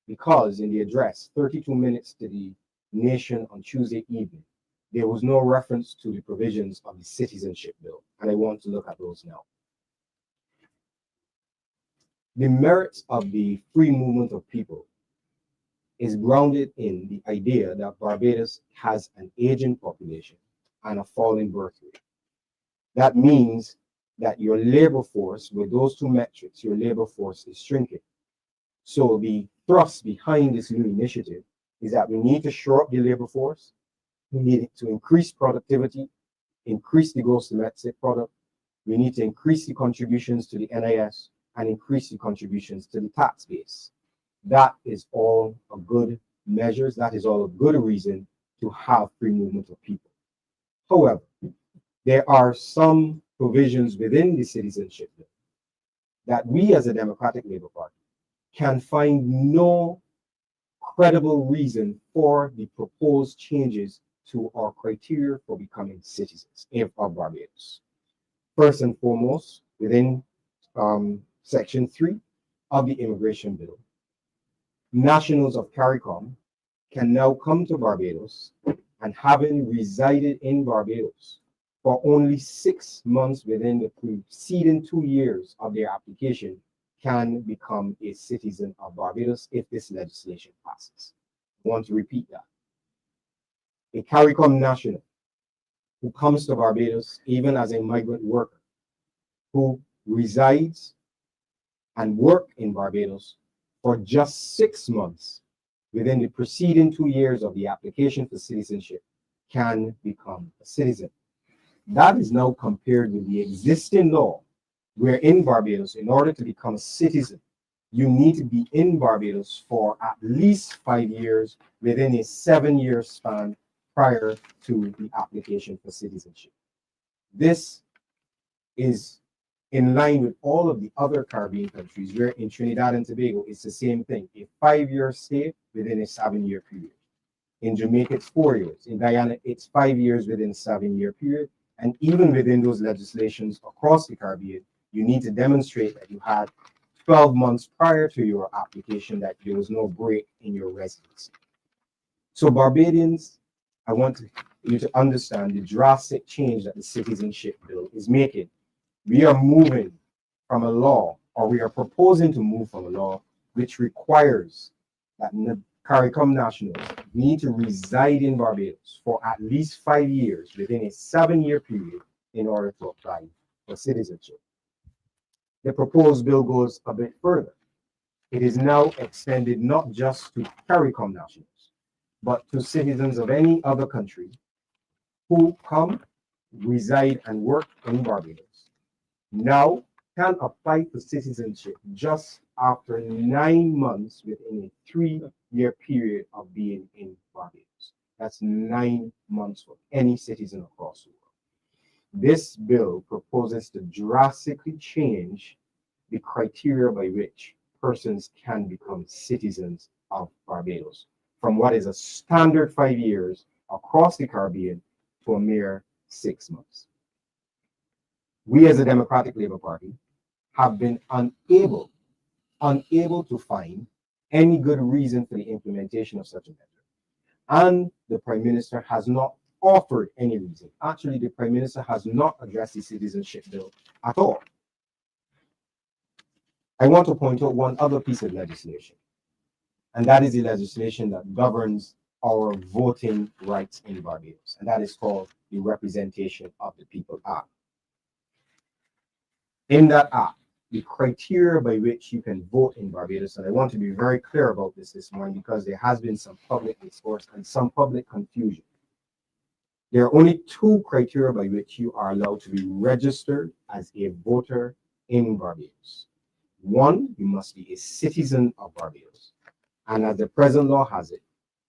because in the address, 32 minutes to the nation on Tuesday evening, there was no reference to the provisions of the citizenship bill, and I want to look at those now. The merits of the free movement of people is grounded in the idea that Barbados has an aging population and a falling birth rate. That means that your labor force, with those two metrics, your labor force is shrinking. So the thrust behind this new initiative is that we need to shore up the labor force. We need to increase productivity, increase the gross domestic product. We need to increase the contributions to the NIS and increase the contributions to the tax base. That is all a good measures. That is all a good reason to have free movement of people. However, there are some provisions within the citizenship bill that we as a Democratic Labour Party can find no credible reason for the proposed changes to our criteria for becoming citizens of Barbados. First and foremost, within Section 3 of the Immigration Bill, nationals of CARICOM can now come to Barbados and having resided in Barbados for only 6 months within the preceding 2 years of their application can become a citizen of Barbados if this legislation passes. I want to repeat that. A CARICOM national who comes to Barbados, even as a migrant worker, who resides and work in Barbados for just 6 months within the preceding 2 years of the application for citizenship can become a citizen. That is now compared with the existing law, where in Barbados, in order to become a citizen, you need to be in Barbados for at least 5 years within a 7-year span prior to the application for citizenship. This is in line with all of the other Caribbean countries, where in Trinidad and Tobago, it's the same thing, a 5-year stay within a 7-year period. In Jamaica, it's 4 years. In Guyana, it's 5 years within a 7-year period. And even within those legislations across the Caribbean, you need to demonstrate that you had 12 months prior to your application that there was no break in your residency. So Barbadians, I want you to understand the drastic change that the Citizenship Bill is making. We are moving from a law, or we are proposing to move from a law which requires that CARICOM nationals need to reside in Barbados for at least 5 years within a 7-year period in order to apply for citizenship. The proposed bill goes a bit further. It is now extended not just to CARICOM nationals, but to citizens of any other country who come, reside, and work in Barbados, now can apply for citizenship just after 9 months within a 3-year period of being in Barbados. That's 9 months for any citizen across the world. This bill proposes to drastically change the criteria by which persons can become citizens of Barbados, from what is a standard 5 years across the Caribbean to a mere 6 months. We as the Democratic Labour Party have been unable to find any good reason for the implementation of such a measure. And the Prime Minister has not offered any reason. Actually, the Prime Minister has not addressed the citizenship bill at all. I want to point out one other piece of legislation, and that is the legislation that governs our voting rights in Barbados, and that is called the Representation of the People Act. In that act, the criteria by which you can vote in Barbados, and I want to be very clear about this morning because there has been some public discourse and some public confusion. There are only 2 criteria by which you are allowed to be registered as a voter in Barbados. 1, you must be a citizen of Barbados. And as the present law has it,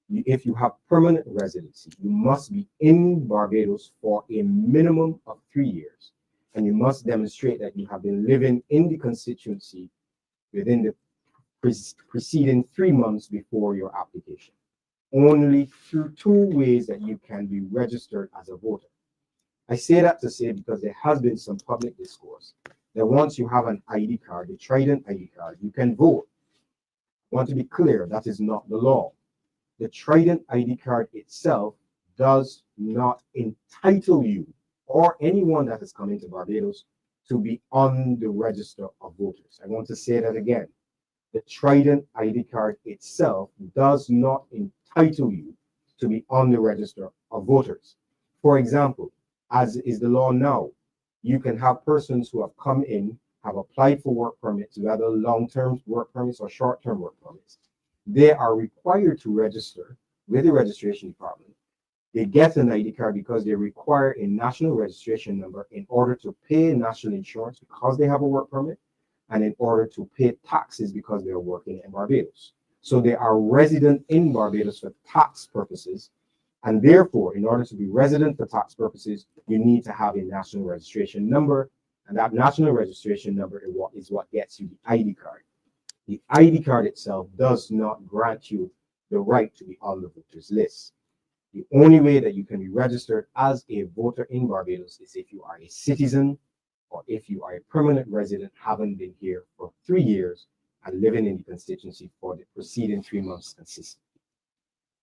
if you have permanent residency, you must be in Barbados for a minimum of 3 years. And you must demonstrate that you have been living in the constituency within the preceding 3 months before your application. Only through 2 ways that you can be registered as a voter. I say that to say because there has been some public discourse that once you have an ID card, the Trident ID card, you can vote. I want to be clear, that is not the law. The Trident ID card itself does not entitle you or anyone that has come into Barbados to be on the register of voters. I want to say that again. The Trident ID card itself does not entitle you to be on the register of voters. For example, as is the law now, you can have persons who have come in, have applied for work permits, whether long-term work permits or short-term work permits. They are required to register with the registration department. They get an ID card because they require a national registration number in order to pay national insurance because they have a work permit, and in order to pay taxes because they are working in Barbados. So they are resident in Barbados for tax purposes, and therefore, in order to be resident for tax purposes, you need to have a national registration number, and that national registration number is what gets you the ID card. The ID card itself does not grant you the right to be on the voters list. The only way that you can be registered as a voter in Barbados is if you are a citizen or if you are a permanent resident, haven't been here for 3 years and living in the constituency for the preceding 3 months consistently.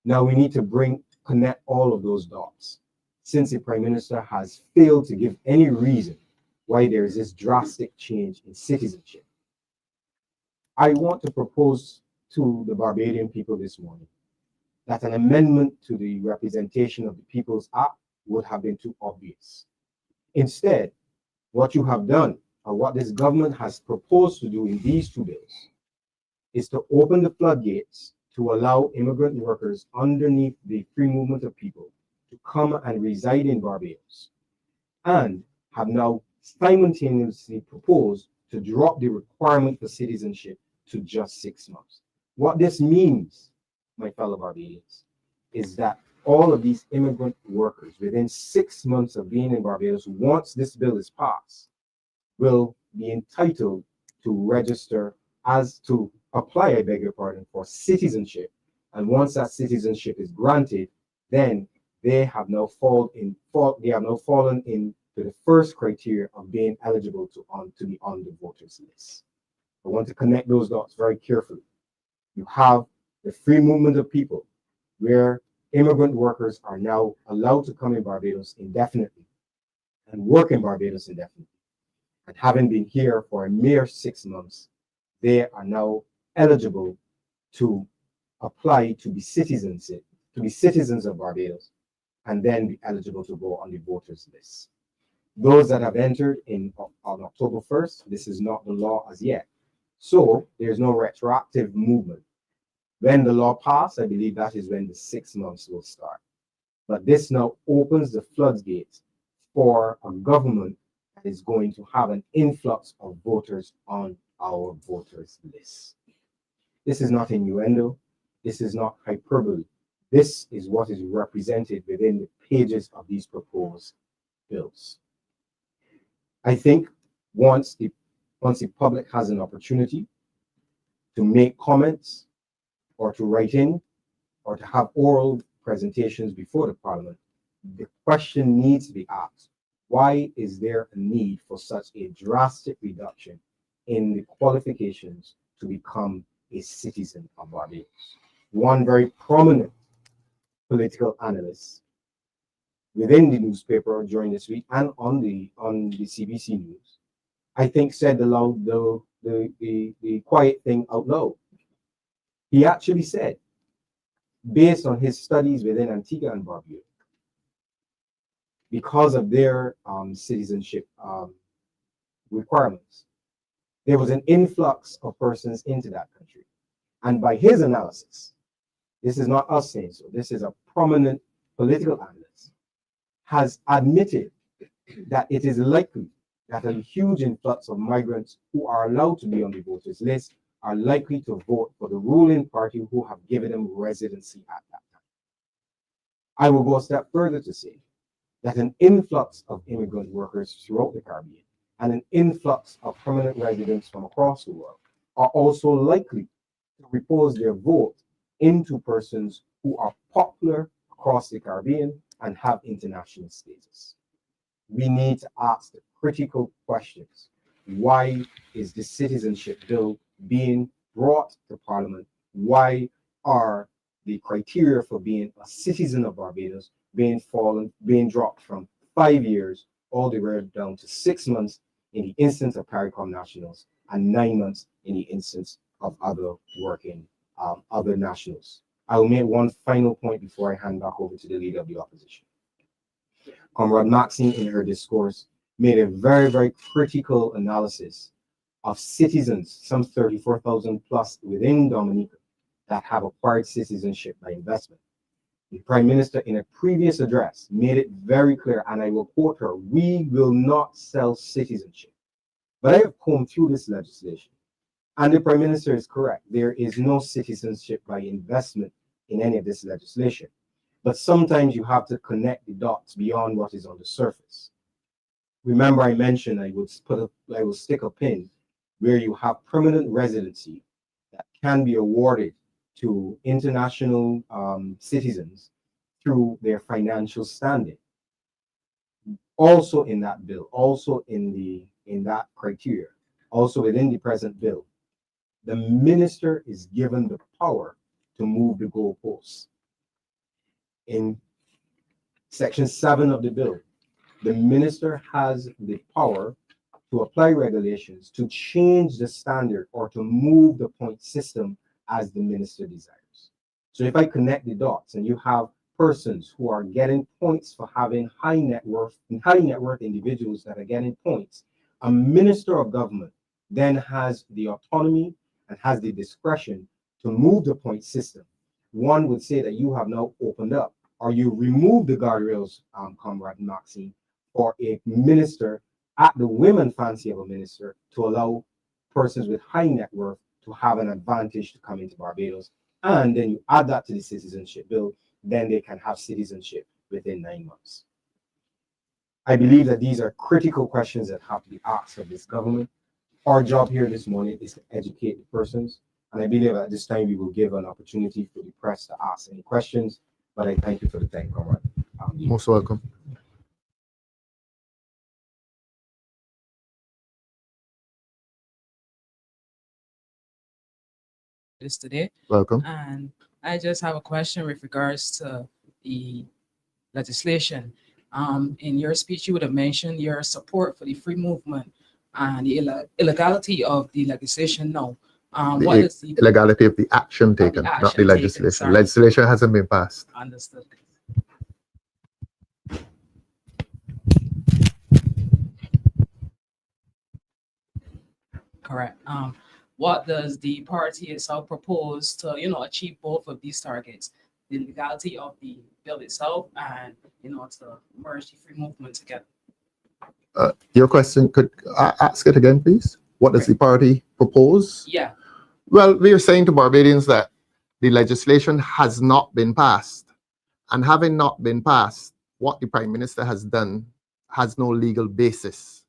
Now we need to connect all of those dots, since the Prime Minister has failed to give any reason why there is this drastic change in citizenship. I want to propose to the Barbadian people this morning that an amendment to the Representation of the People's Act would have been too obvious. Instead, what you have done, or what this government has proposed to do in these 2 bills, is to open the floodgates to allow immigrant workers underneath the free movement of people to come and reside in Barbados, and have now simultaneously proposed to drop the requirement for citizenship to just 6 months. What this means, my fellow Barbadians, is that all of these immigrant workers within 6 months of being in Barbados, once this bill is passed, will be entitled to register to apply, I beg your pardon, for citizenship. And once that citizenship is granted, then they have now fallen into the first criteria of being eligible to be on the voters list. I want to connect those dots very carefully. You have the free movement of people, where immigrant workers are now allowed to come in Barbados indefinitely and work in Barbados indefinitely. And having been here for a mere 6 months, they are now eligible to apply to be citizens of Barbados, and then be eligible to go on the voters list. Those that have entered on October 1st, this is not the law as yet. So there's no retroactive movement. When the law passed, I believe that is when the 6 months will start. But this now opens the floodgates for a government that is going to have an influx of voters on our voters list. This is not innuendo. This is not hyperbole. This is what is represented within the pages of these proposed bills. I think once the public has an opportunity to make comments, or to write in, or to have oral presentations before the Parliament, the question needs to be asked: why is there a need for such a drastic reduction in the qualifications to become a citizen of Barbados? One very prominent political analyst within the newspaper during this week and on the CBC News, I think, said the quiet thing out loud. He actually said, based on his studies within Antigua and Barbuda, because of their citizenship requirements, there was an influx of persons into that country. And by his analysis, this is not us saying so, this is a prominent political analyst, has admitted that it is likely that a huge influx of migrants who are allowed to be on the voters list are likely to vote for the ruling party who have given them residency at that time. I will go a step further to say that an influx of immigrant workers throughout the Caribbean and an influx of permanent residents from across the world are also likely to repose their vote into persons who are popular across the Caribbean and have international status. We need to ask the critical questions. Why is the citizenship bill being brought to Parliament? Why are the criteria for being a citizen of Barbados being dropped from 5 years all the way down to 6 months in the instance of CARICOM nationals and 9 months in the instance of other nationals? I will make one final point before I hand back over to the leader of the opposition. Comrade Maxine, in her discourse, made a very, very critical analysis of citizens, some 34,000 plus within Dominica, that have acquired citizenship by investment. The Prime Minister, in a previous address, made it very clear, and I will quote her: "We will not sell citizenship." But I have combed through this legislation, and the Prime Minister is correct. There is no citizenship by investment in any of this legislation. But sometimes you have to connect the dots beyond what is on the surface. Remember, I mentioned I will stick a pin where you have permanent residency that can be awarded to international citizens through their financial standing. Also in that bill, also in that criteria, also within the present bill, the minister is given the power to move the goalposts. In section 7 of the bill, the minister has the power to apply regulations to change the standard or to move the point system as the minister desires. So if I connect the dots and you have persons who are getting points for having high net worth individuals that are getting points, a minister of government then has the autonomy and has the discretion to move the point system. One would say that you have now opened up, or you remove the guardrails, Comrade Maxine, for a minister at the women fancy of a minister to allow persons with high net worth to have an advantage to come into Barbados. And then you add that to the citizenship bill, then they can have citizenship within 9 months. I believe that these are critical questions that have to be asked of this government. Our job here this morning is to educate the persons. And I believe at this time we will give an opportunity for the press to ask any questions. But I thank you for the time, Comrade. Most welcome. This today, Welcome. and I just have a question with regards to the legislation. In your speech, you would have mentioned your support for the free movement and the illegality of the legislation now. What is the Illegality of the action taken, not the action taken, legislation. sorry. Legislation hasn't been passed. understood? Correct. What does the party itself propose to, achieve both of these targets, the legality of the bill itself and, to merge the free movement together? Your question, could I ask it again, please? What does the party propose? Yeah, Well, we are saying to Barbadians that the legislation has not been passed. And having not been passed, what the Prime Minister has done has no legal basis.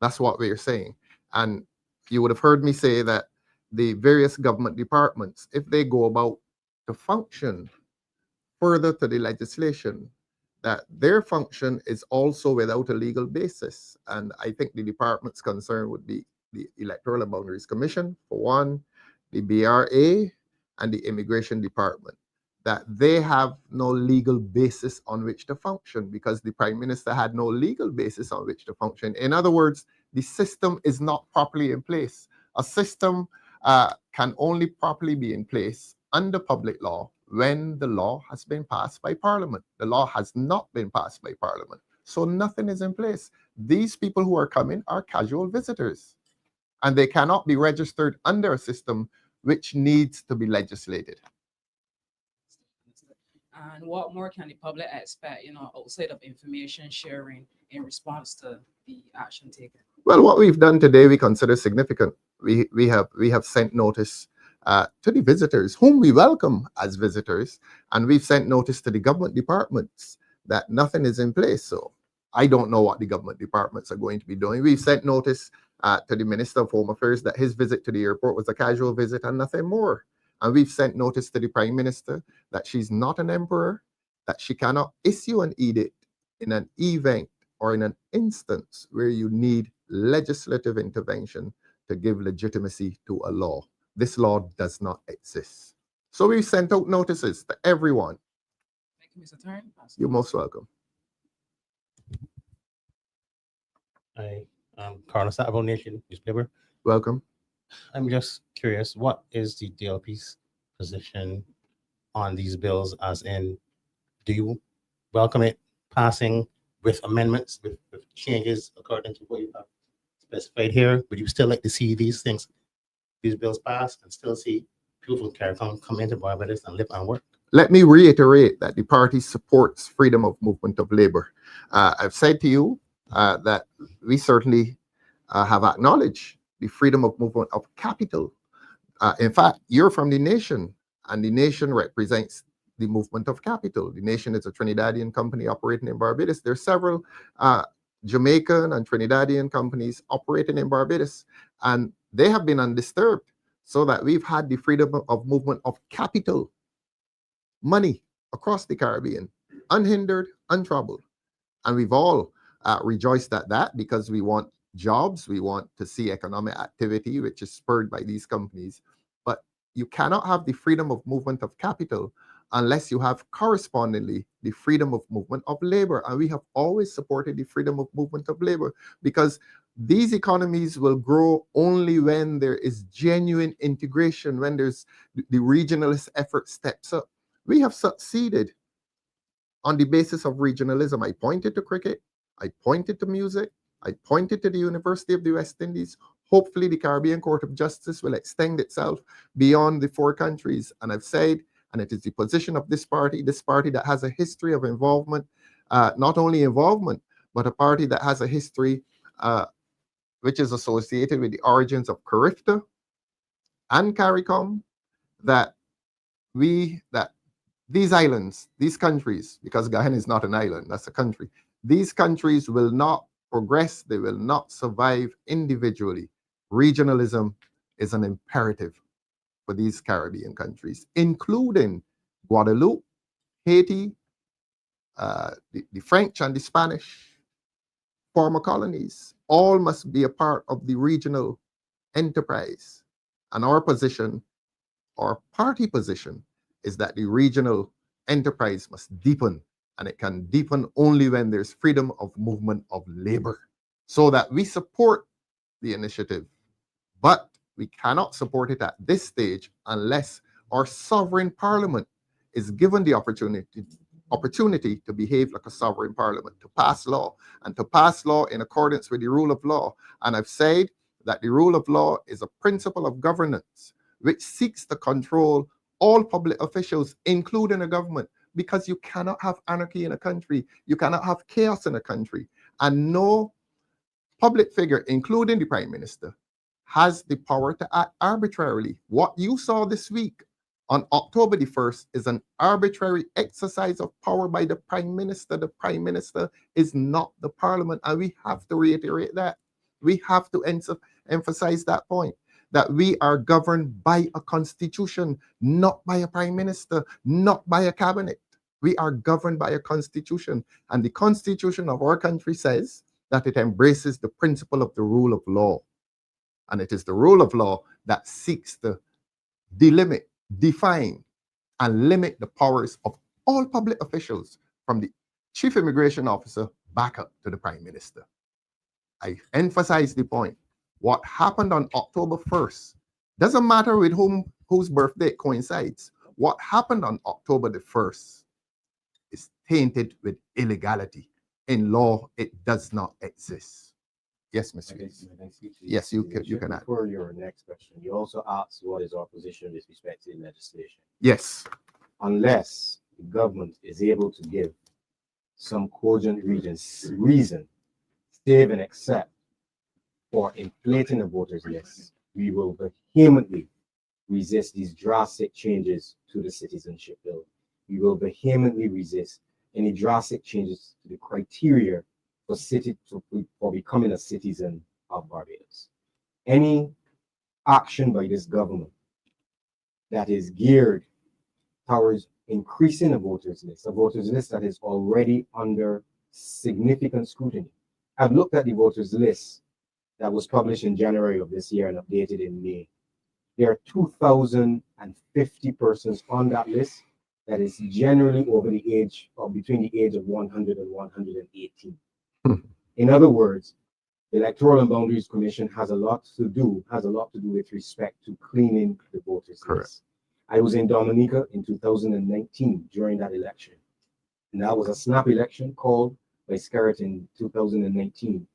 That's what we are saying. And you would have heard me say that the various government departments, if they go about to function further to the legislation, that their function is also without a legal basis. And I think the department's concern would be the Electoral and Boundaries Commission, for one, the BRA, and the Immigration Department, that they have no legal basis on which to function because the Prime Minister had no legal basis on which to function. In other words, the system is not properly in place. A system can only properly be in place under public law when the law has been passed by Parliament. The law has not been passed by Parliament, so nothing is in place. These people who are coming are casual visitors, and they cannot be registered under a system which needs to be legislated. and what more can the public expect, outside of information sharing in response to the action taken? Well, what we've done today, we consider significant. We have sent notice to the visitors, whom we welcome as visitors, and we've sent notice to the government departments that nothing is in place. So I don't know what the government departments are going to be doing. We've sent notice to the Minister of Home Affairs that his visit to the airport was a casual visit and nothing more. And we've sent notice to the Prime Minister that she's not an emperor, that she cannot issue an edict in an event or in an instance where you need legislative intervention to give legitimacy to a law. This law does not exist. So we sent out notices to everyone. Thank you, Mr. Thorne. You're most welcome. I Carlos Sabo Nation newspaper. Welcome. I'm just curious, what is the DLP's position on these bills? As in, do you welcome it passing with amendments, with changes according to what you have specified here? Would you still like to see these bills pass and still see people from CARICOM come into Barbados and live and work? Let me reiterate that the party supports freedom of movement of labor. I've said to you that we certainly have acknowledged the freedom of movement of capital. In fact, you're from the nation, and the nation represents the movement of capital. The nation is a Trinidadian company operating in Barbados. There are several Jamaican and Trinidadian companies operating in Barbados, and they have been undisturbed, so that we've had the freedom of movement of capital, money across the Caribbean, unhindered, untroubled. And we've all rejoiced at that because we want jobs, we want to see economic activity, which is spurred by these companies. But you cannot have the freedom of movement of capital unless you have correspondingly the freedom of movement of labor. And we have always supported the freedom of movement of labor because these economies will grow only when there is genuine integration, when there's the regionalist effort steps up. We have succeeded on the basis of regionalism. I pointed to cricket, I pointed to music, I pointed to the University of the West Indies. Hopefully the Caribbean Court of Justice will extend itself beyond the 4 countries. And I've said, and it is the position of this party that has a history of involvement, not only involvement, but a party that has a history which is associated with the origins of Carifta and CARICOM, that these islands, these countries, because Guyana is not an island, that's a country, these countries will not progress, they will not survive individually. Regionalism is an imperative for these Caribbean countries, including Guadeloupe, Haiti, the French and the Spanish former colonies. All must be a part of the regional enterprise. And our position, our party position, is that the regional enterprise must deepen, and it can deepen only when there's freedom of movement of labor. So that we support the initiative, but we cannot support it at this stage unless our sovereign parliament is given the opportunity to behave like a sovereign parliament, to pass law, and to pass law in accordance with the rule of law. And I've said that the rule of law is a principle of governance which seeks to control all public officials, including the government, because you cannot have anarchy in a country, you cannot have chaos in a country, and no public figure, including the Prime Minister, has the power to act arbitrarily. What you saw this week on October the 1st is an arbitrary exercise of power by the Prime Minister. The Prime Minister is not the Parliament, and we have to reiterate that. We have to emphasize that point, that we are governed by a constitution, not by a Prime Minister, not by a cabinet. We are governed by a constitution, and the constitution of our country says that it embraces the principle of the rule of law. And it is the rule of law that seeks to delimit, define, and limit the powers of all public officials, from the chief immigration officer back up to the Prime Minister. I emphasize the point. What happened on October 1st doesn't matter with whose birthday coincides. What happened on October the 1st is tainted with illegality. In law, it does not exist. Yes, Mr. Yes, you can add. For your next question, you also asked what is our position with respect to legislation. Yes. Unless the government is able to give some cogent reason, save and accept for inflating a voters list, we will vehemently resist these drastic changes to the citizenship bill. We will vehemently resist any drastic changes to the criteria for becoming a citizen of Barbados. Any action by this government that is geared towards increasing a voters list that is already under significant scrutiny. I've looked at the voters list that was published in January of this year and updated in May. There are 2,050 persons on that list that is generally over the age, or between the age of 100 and 118. In other words, the Electoral and Boundaries Commission has a lot to do with respect to cleaning the voters list. I was in Dominica in 2019 during that election, and that was a snap election called by Scarrett in 2019.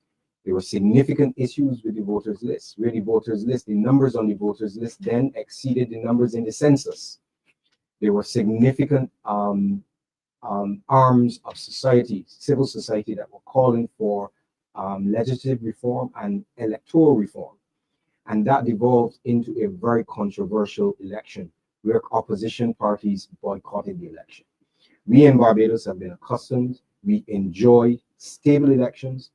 There were significant issues with the voters list. Where the voters list, the numbers on the voters list then exceeded the numbers in the census. There were significant arms of society, civil society, that were calling for legislative reform and electoral reform. And that devolved into a very controversial election where opposition parties boycotted the election. We in Barbados have been accustomed, we enjoy stable elections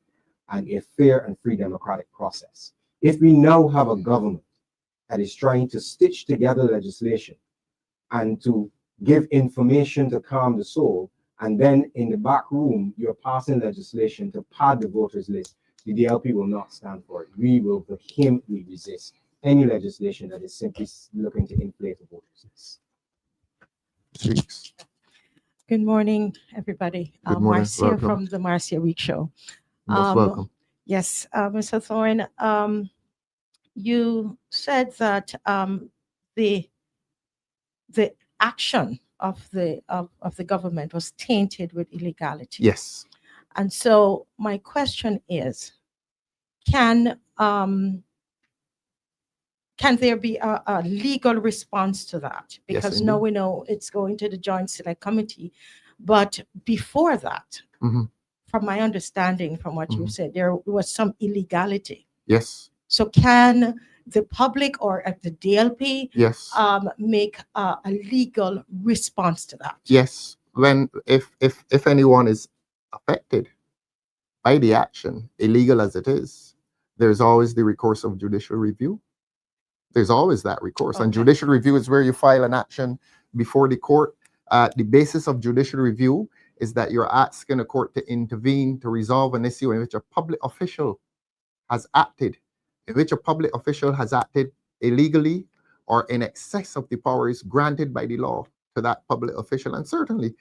and a fair and free democratic process. If we now have a government that is trying to stitch together legislation and to give information to calm the soul and then in the back room, you're passing legislation to pad the voters list, the DLP will not stand for it. We will vehemently resist any legislation that is simply looking to inflate the voters list. Speaks. Good morning, everybody. Good morning. Marcia Welcome. from the Marcia Week Show. Most welcome. Yes, Mr. Thorne, you said that the action of the government was tainted with illegality. Yes. And so my question is, can there be a legal response to that? Because now indeed. we know it's going to the Joint Select Committee, but before that, Mhm. from my understanding, from what you Mhm. said, there was some illegality. Yes. So can the public or at the DLP Yes. make a legal response to that? Yes. When if anyone is affected by the action, illegal as it is, there's always the recourse of judicial review. There's always that recourse. And Okay. judicial review is where you file an action before the court. The basis of judicial review is that you're asking a court to intervene to resolve an issue in which a public official has acted, illegally or in excess of the powers granted by the law to that public official. And certainly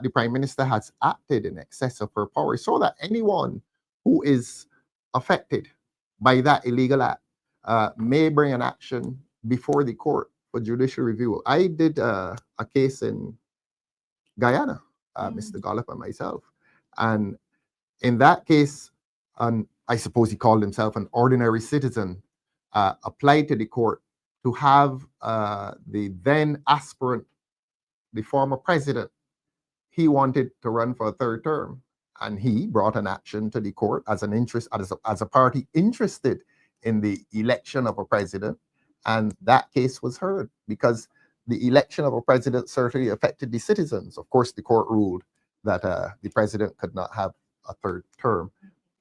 the Prime Minister has acted in excess of her powers, so that anyone who is affected by that illegal act may bring an action before the court for judicial review. I did a case in Guyana, Mr. Gollop and myself. And in that case, I suppose he called himself an ordinary citizen, applied to the court to have the then aspirant, the former president, he wanted to run for a third term. And he brought an action to the court as a party interested in the election of a president. And that case was heard because the election of a president certainly affected the citizens. Of course, the court ruled that the president could not have a third term.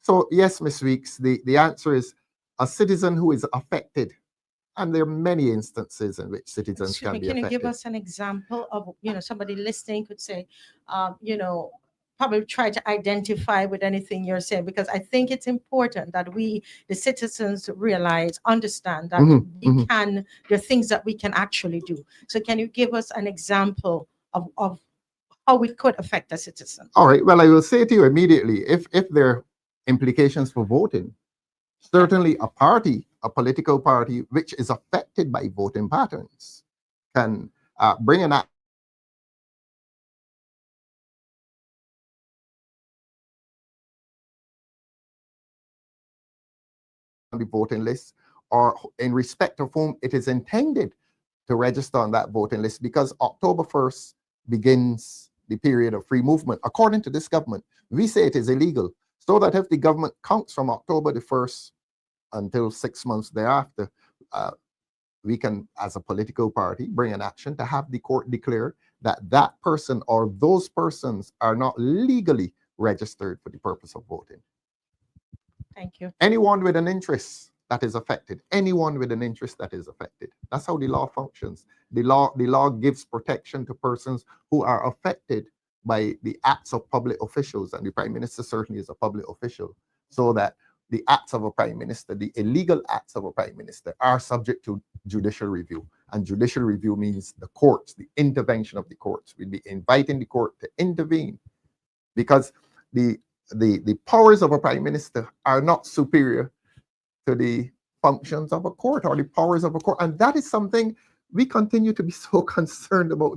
So yes, Ms. Weeks, the answer is a citizen who is affected. And there are many instances in which citizens Excuse me, can be can you affected. give us an example of, somebody listening could say, probably try to identify with anything you're saying, because I think it's important that we, the citizens, understand that there are things that we can actually do. So can you give us an example of how it could affect a citizen? All right. Well, I will say to you immediately, if there are implications for voting, certainly a political party which is affected by voting patterns can bring an act on the voting list, or in respect of whom it is intended to register on that voting list, because October 1st begins the period of free movement. According to this government, we say it is illegal, so that if the government counts from October the 1st until 6 months thereafter, we can, as a political party, bring an action to have the court declare that that person or those persons are not legally registered for the purpose of voting. Thank you. Anyone with an interest that is affected, That's how the law functions. The law gives protection to persons who are affected by the acts of public officials, and the Prime Minister certainly is a public official, so that the acts of a Prime Minister, the illegal acts of a Prime Minister, are subject to judicial review. And judicial review means the courts, the intervention of the courts. We'll be inviting the court to intervene, because the powers of a Prime Minister are not superior to the functions of a court or the powers of a court. And that is something we continue to be so concerned about,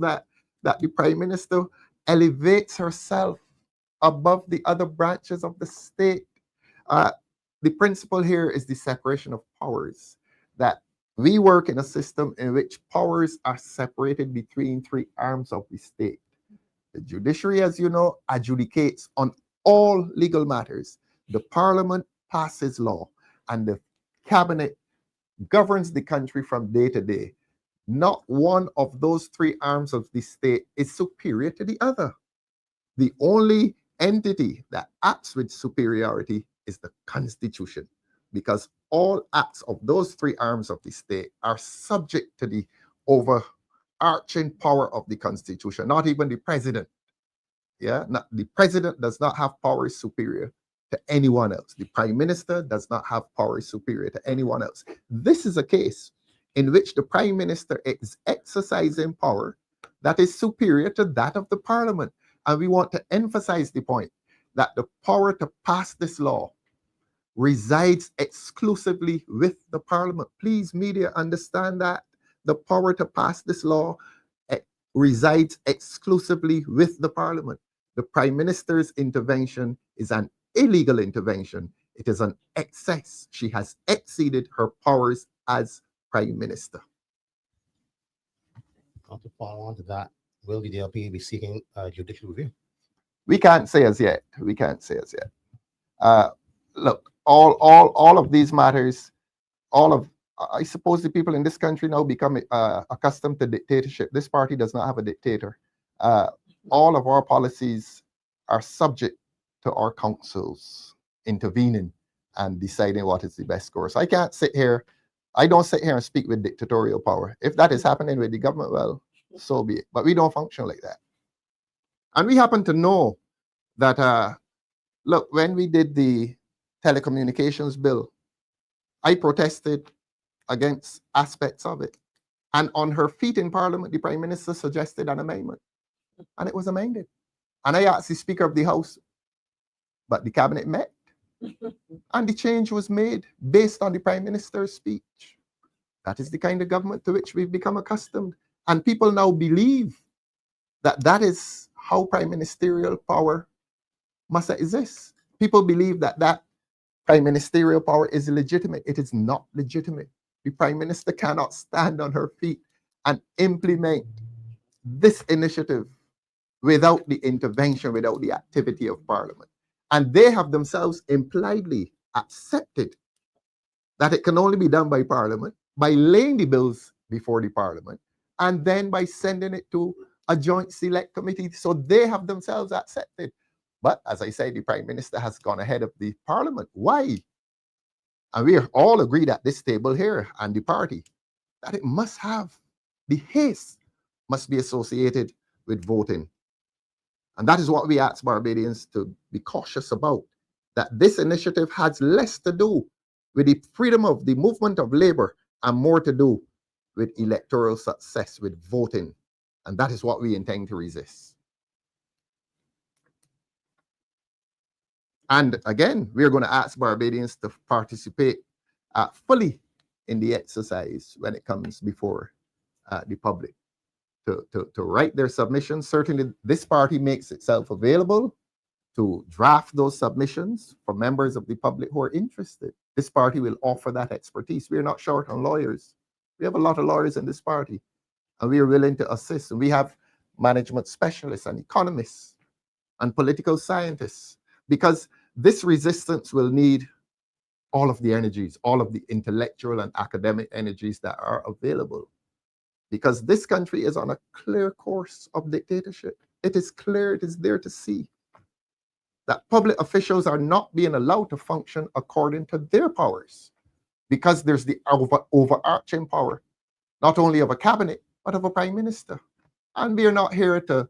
that the Prime Minister elevates herself above the other branches of the state. The principle here is the separation of powers, that we work in a system in which powers are separated between three arms of the state. The judiciary, as you know, adjudicates on all legal matters. The Parliament passes law, and the Cabinet governs the country from day to day. Not one of those three arms of the state is superior to the other. The only entity that acts with superiority is the Constitution, because all acts of those three arms of the state are subject to the overarching power of the Constitution. Not even the president Yeah, not, the president does not have powers superior to anyone else. The prime minister does not have powers superior to anyone else. This is a case in which the prime minister is exercising power that is superior to that of the parliament. And we want to emphasize the point that the power to pass this law resides exclusively with the parliament. Please, media, understand that the power to pass this law resides exclusively with the parliament. The prime minister's intervention is an illegal intervention. It is an excess. She has exceeded her powers as prime minister. To follow on to that, will the DLP be seeking judicial review? We can't say as yet. We can't say as yet. Look, all of these matters, I suppose the people in this country now become accustomed to dictatorship. This party does not have a dictator. All of our policies are subject to our councils intervening and deciding what is the best course. I can't sit here. I don't sit here and speak with dictatorial power. If that is happening with the government, well, so be it. But we don't function like that. And we happen to know that, look, when we did the telecommunications bill, I protested against aspects of it. And on her feet in Parliament, the Prime Minister suggested an amendment. And it was amended. And I asked the Speaker of the House, but the Cabinet met. And the change was made based on the Prime Minister's speech. That is the kind of government to which we've become accustomed. And people now believe that that is how prime ministerial power must exist. People believe that that prime ministerial power is legitimate. It is not legitimate. The Prime Minister cannot stand on her feet and implement this initiative without the intervention, without the activity of Parliament. And they have themselves impliedly accepted that it can only be done by Parliament, by laying the bills before the Parliament, and then by sending it to a joint select committee. So they have themselves accepted. But as I say, the Prime Minister has gone ahead of the Parliament. Why? And we are all agreed at this table here and the party that it must have, the haste must be associated with voting. And that is what we ask Barbadians to be cautious about, that this initiative has less to do with the freedom of the movement of labor and more to do with electoral success, with voting. And that is what we intend to resist. And again, we're going to ask Barbadians to participate fully in the exercise when it comes before the public, to write their submissions. Certainly, this party makes itself available to draft those submissions for members of the public who are interested. This party will offer that expertise. We are not short on lawyers. We have a lot of lawyers in this party, and we are willing to assist. And we have management specialists and economists and political scientists, because this resistance will need all of the energies, all of the intellectual and academic energies that are available. Because this country is on a clear course of dictatorship. It is clear, it is there to see that public officials are not being allowed to function according to their powers, because there's the overarching power, not only of a cabinet, but of a prime minister. And we are not here to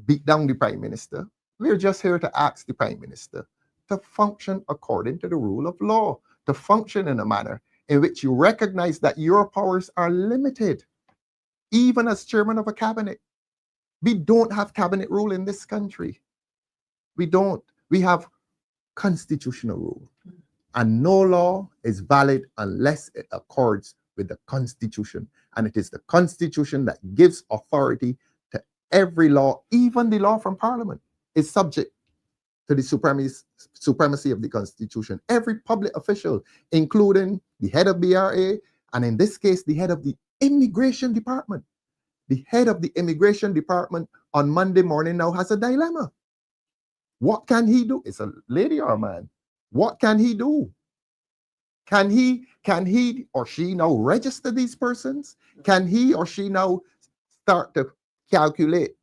beat down the prime minister. We're just here to ask the prime minister to function according to the rule of law, to function in a manner in which you recognize that your powers are limited. Even as chairman of a cabinet, we don't have cabinet rule in this country. We don't. We have constitutional rule. And no law is valid unless it accords with the Constitution. And it is the Constitution that gives authority to every law. Even the law from Parliament is subject to the supremacy of the Constitution. Every public official, including the head of BRA, and in this case, the head of the Immigration Department. The head of the Immigration Department on Monday morning now has a dilemma. What can he do? It's a lady or a man. What can he do? Can he or she now register these persons? Can he or she now start to calculate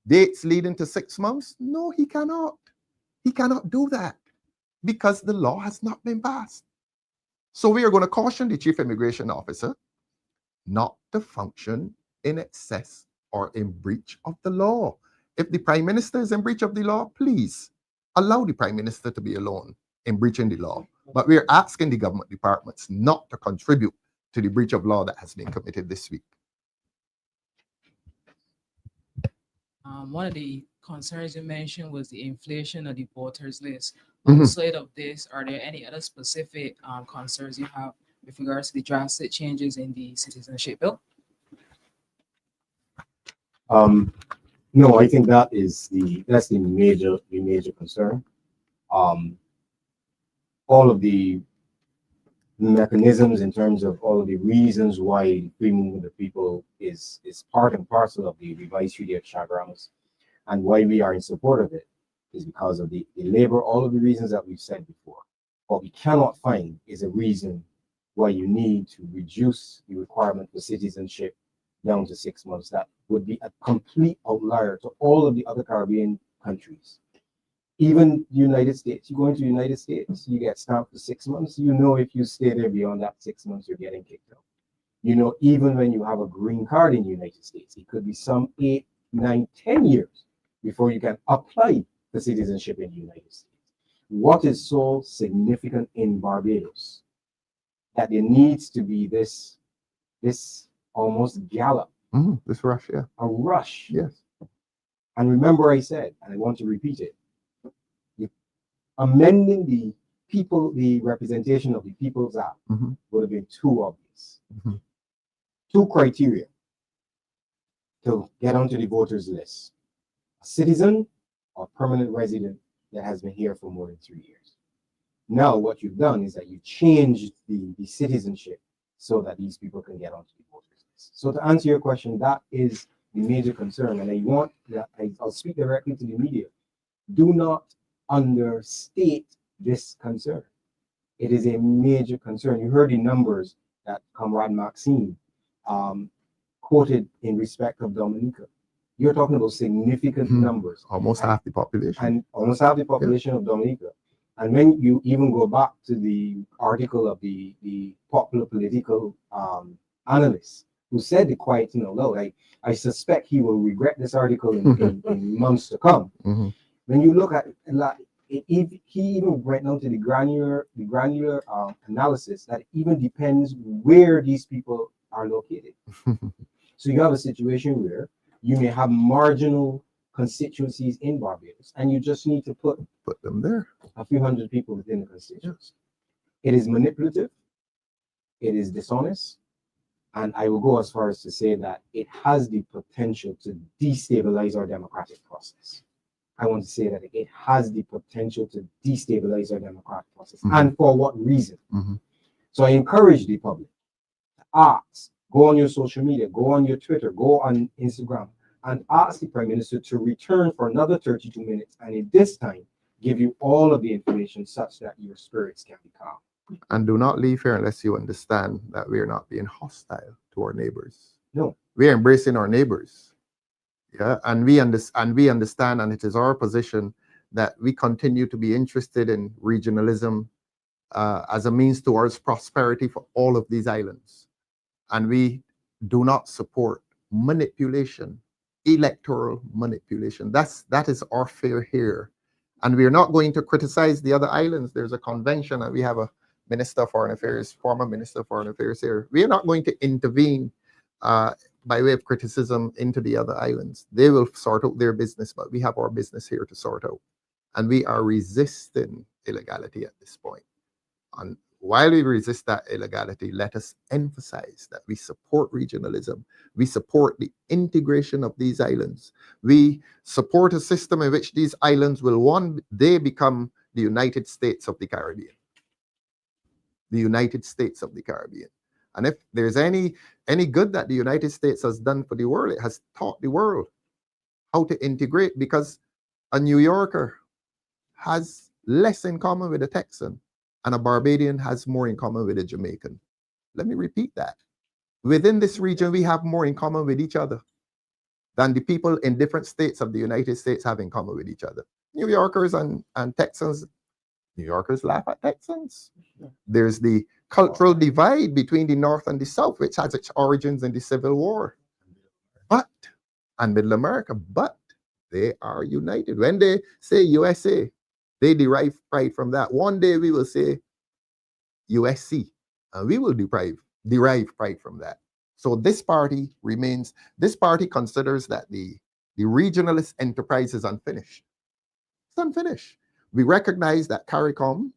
dates leading to 6 months? No, he cannot. He cannot do that because the law has not been passed. So we are going to caution the chief immigration officer not to function in excess or in breach of the law. If the Prime Minister is in breach of the law, please allow the Prime Minister to be alone in breaching the law. But we're asking the government departments not to contribute to the breach of law that has been committed this week. One of the concerns you mentioned was the inflation of the voters list. Mhm. Outside of this, are there any other specific concerns you have with regards to the drastic changes in the citizenship bill? No, I think that's the major concern. All of the mechanisms in terms of all of the reasons why free movement of people is part and parcel of the revised Treaty of Chaguaramas, and why we are in support of it is because of the labor, all of the reasons that we've said before. What we cannot find is a reason why you need to reduce the requirement for citizenship down to 6 months. That would be a complete outlier to all of the other Caribbean countries. Even the United States, you go into the United States, you get stamped for 6 months. You know, if you stay there beyond that 6 months, you're getting kicked out. You know, even when you have a green card in the United States, it could be some 8, 9, 10 years before you can apply for citizenship in the United States. What is so significant in Barbados that there needs to be this almost gallop, This rush, yeah. a rush? Yes. And remember I said, and I want to repeat it, amending the representation of the People's Act would have been too obvious. Two criteria to get onto the voters list: a citizen or permanent resident that has been here for more than 3 years. Now what you've done is that you changed the citizenship so that these people can get onto the voters list. So to answer your question, that is the major concern, and I'll speak directly to the media. Do not understate this concern. It is a major concern. You heard the numbers that Comrade Maxine quoted in respect of Dominica. You're talking about significant numbers. Almost half the population. And almost half the population of Dominica. And when you even go back to the article of the popular political analyst who said the quiet thing out loud, I suspect he will regret this article in months to come. When you look at he even went down to the granular analysis that even depends where these people are located. So you have a situation where you may have marginal constituencies in Barbados, and you just need to put them there. A few hundred people within the constituency. It is manipulative, it is dishonest, and I will go as far as to say that it has the potential to destabilize our democratic process. I want to say that it has the potential to destabilize our democratic process. And for what reason? So I encourage the public to ask, go on your social media, go on your Twitter, go on Instagram, and ask the Prime Minister to return for another 32 minutes, and in this time, give you all of the information such that your spirits can be calm. And do not leave here unless you understand that we are not being hostile to our neighbors. No. We are embracing our neighbors. Yeah, and we understand, and it is our position that we continue to be interested in regionalism as a means towards prosperity for all of these islands. And we do not support manipulation, electoral manipulation. That is our fear here. And we're not going to criticize the other islands. There's a convention, and we have a Minister of Foreign Affairs, former Minister of Foreign Affairs here. We are not going to intervene by way of criticism into the other islands. They will sort out their business, but we have our business here to sort out. And we are resisting illegality at this point. And while we resist that illegality, let us emphasize that we support regionalism. We support the integration of these islands. We support a system in which these islands will one day become the United States of the Caribbean. The United States of the Caribbean. And if there's any good that the United States has done for the world, it has taught the world how to integrate, because a New Yorker has less in common with a Texan, and a Barbadian has more in common with a Jamaican. Let me repeat that. Within this region, we have more in common with each other than the people in different states of the United States have in common with each other. New Yorkers and Texans, New Yorkers laugh at Texans. There's the cultural divide between the North and the South, which has its origins in the Civil War. And Middle America, but They are united. When they say USA, they derive pride from that. One day we will say USC, and we will derive pride from that. So this party considers that the regionalist enterprise is unfinished. It's unfinished. We recognize that CARICOM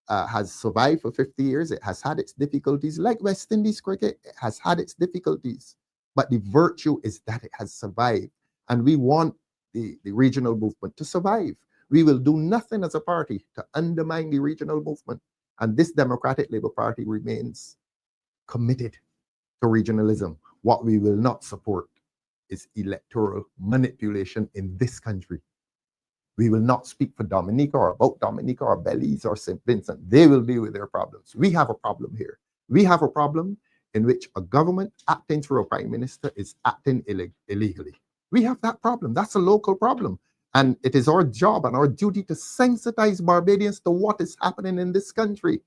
has survived for 50 years. It has had its difficulties. Like West Indies cricket, it has had its difficulties. But the virtue is that it has survived. And we want the regional movement to survive. We will do nothing as a party to undermine the regional movement. And this Democratic Labour Party remains committed to regionalism. What we will not support is electoral manipulation in this country. We will not speak for Dominica or about Dominica or Belize or St. Vincent. They will deal with their problems. We have a problem here. We have a problem in which a government acting through a prime minister is acting illegally. We have that problem. That's a local problem. And it is our job and our duty to sensitize Barbadians to what is happening in this country.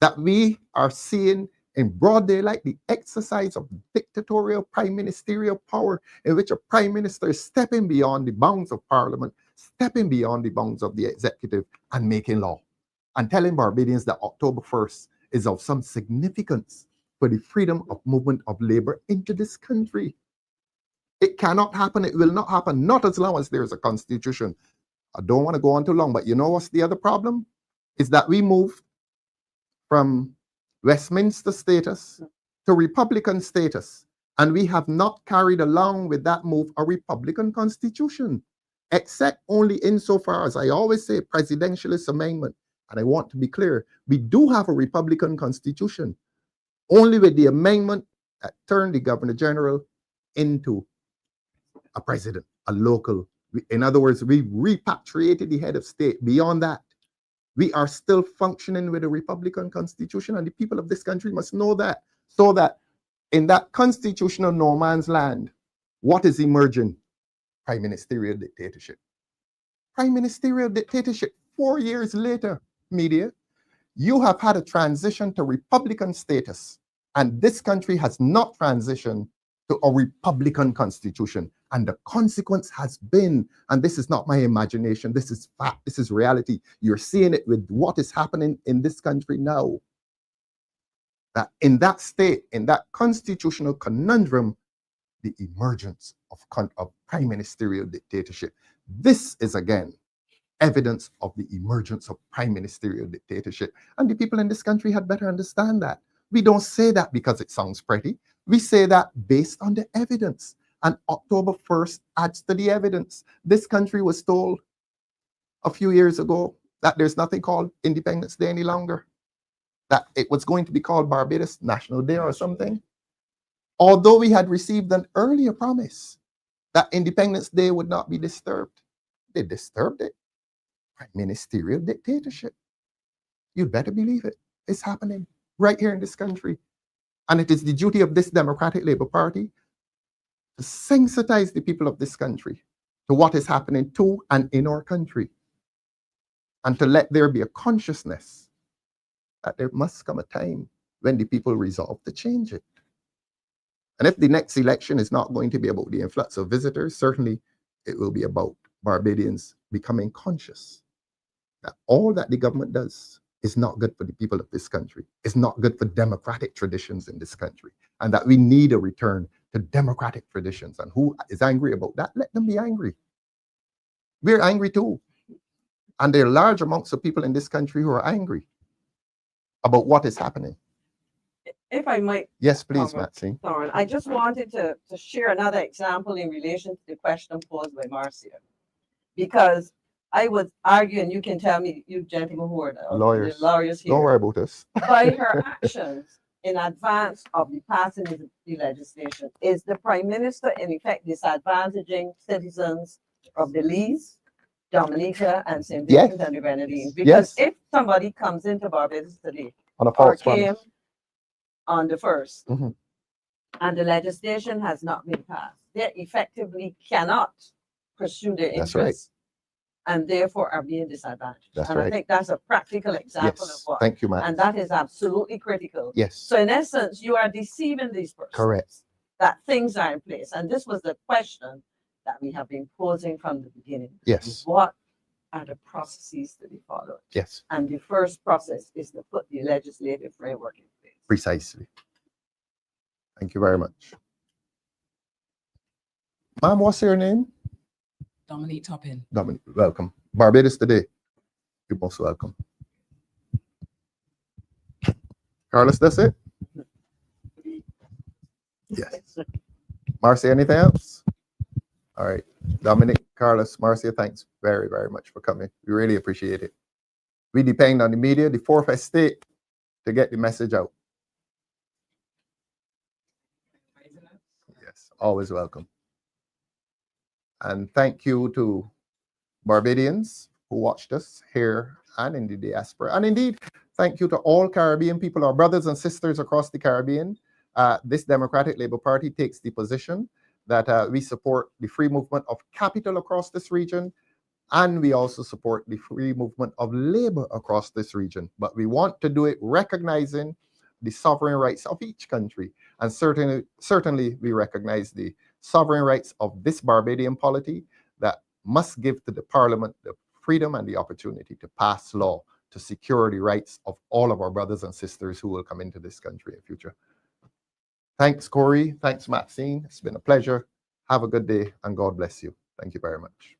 That we are seeing in broad daylight the exercise of dictatorial prime ministerial power, in which a prime minister is stepping beyond the bounds of parliament, stepping beyond the bounds of the executive and making law, and telling Barbadians that October 1st is of some significance for the freedom of movement of labor into this country. It cannot happen. It will not happen, not as long as there is a constitution. I don't want to go on too long, but you know what's the other problem? Is that we moved from Westminster status to Republican status, and we have not carried along with that move a Republican constitution, except only insofar as I always say presidentialist amendment. And I want to be clear, we do have a Republican constitution, only with the amendment that turned the Governor General into a president, a local. In other words, we repatriated the head of state. Beyond that, we are still functioning with a Republican constitution, and the people of this country must know that. So that in that constitutional no man's land, what is emerging? Prime ministerial dictatorship. Prime ministerial dictatorship. 4 years later, media, you have had a transition to Republican status, and this country has not transitioned to a Republican constitution. And the consequence has been, and this is not my imagination, this is fact, this is reality. You're seeing it with what is happening in this country now. That in that state, in that constitutional conundrum, the emergence of prime ministerial dictatorship. This is again evidence of the emergence of prime ministerial dictatorship. And the people in this country had better understand that. We don't say that because it sounds pretty. We say that based on the evidence. And October 1st adds to the evidence. This country was told a few years ago that there's nothing called Independence Day any longer. That it was going to be called Barbados National Day or something. Although we had received an earlier promise that Independence Day would not be disturbed. They disturbed it. Prime ministerial dictatorship. You'd better believe it. It's happening right here in this country. And it is the duty of this Democratic Labour Party to sensitize the people of this country to what is happening to and in our country, and to let there be a consciousness that there must come a time when the people resolve to change it. And if the next election is not going to be about the influx of visitors, certainly it will be about Barbadians becoming conscious that all that the government does is not good for the people of this country. It's not good for democratic traditions in this country, and that we need a return to democratic traditions. And who is angry about that? Let them be angry. We're angry too. And there are large amounts of people in this country who are angry about what is happening. If I might, Yes, please, Maxine. Thorne, I just wanted to share another example in relation to the question posed by Marcia. Because I was arguing, you can tell me, you gentlemen who are the lawyers here. Don't worry about this. By her actions in advance of the passing of the legislation, is the Prime Minister in effect disadvantaging citizens of Belize, Dominica, and St. Vincent and the Grenadines? Because if somebody comes into Barbados today, On a or false came promise. on the 1st, Mhm. and the legislation has not been passed, they effectively cannot pursue their That's right. interests, and therefore are being disadvantaged. That's and right. I think that's a practical example of Yes, what. thank you, Matt. And that is absolutely critical. Yes, So in essence, you are deceiving these persons correct. that things are in place. And this was the question that we have been posing from the beginning. Yes. What are the processes to be followed? Yes, And the first process is to put the legislative framework in place. precisely. Thank you very much. Ma'am, what's your name? Dominique Toppin. Dominic, welcome. Barbados today. You're most welcome. Carlos, that's it? Yes. Marcia, anything else? All right. Dominic, Carlos, Marcia, thanks very, very much for coming. We really appreciate it. We depend on the media, the fourth estate, to get the message out. Yes, always welcome. And thank you to Barbadians who watched us here and in the diaspora. And indeed, thank you to all Caribbean people, our brothers and sisters across the Caribbean. This Democratic Labour Party takes the position that we support the free movement of capital across this region, and we also support the free movement of labor across this region. But we want to do it recognizing the sovereign rights of each country. And certainly we recognize the sovereign rights of this Barbadian polity that must give to the Parliament the freedom and the opportunity to pass law to secure the rights of all of our brothers and sisters who will come into this country in future. Thanks, Corey. Thanks, Maxine. It's been a pleasure. Have a good day, and God bless you. Thank you very much.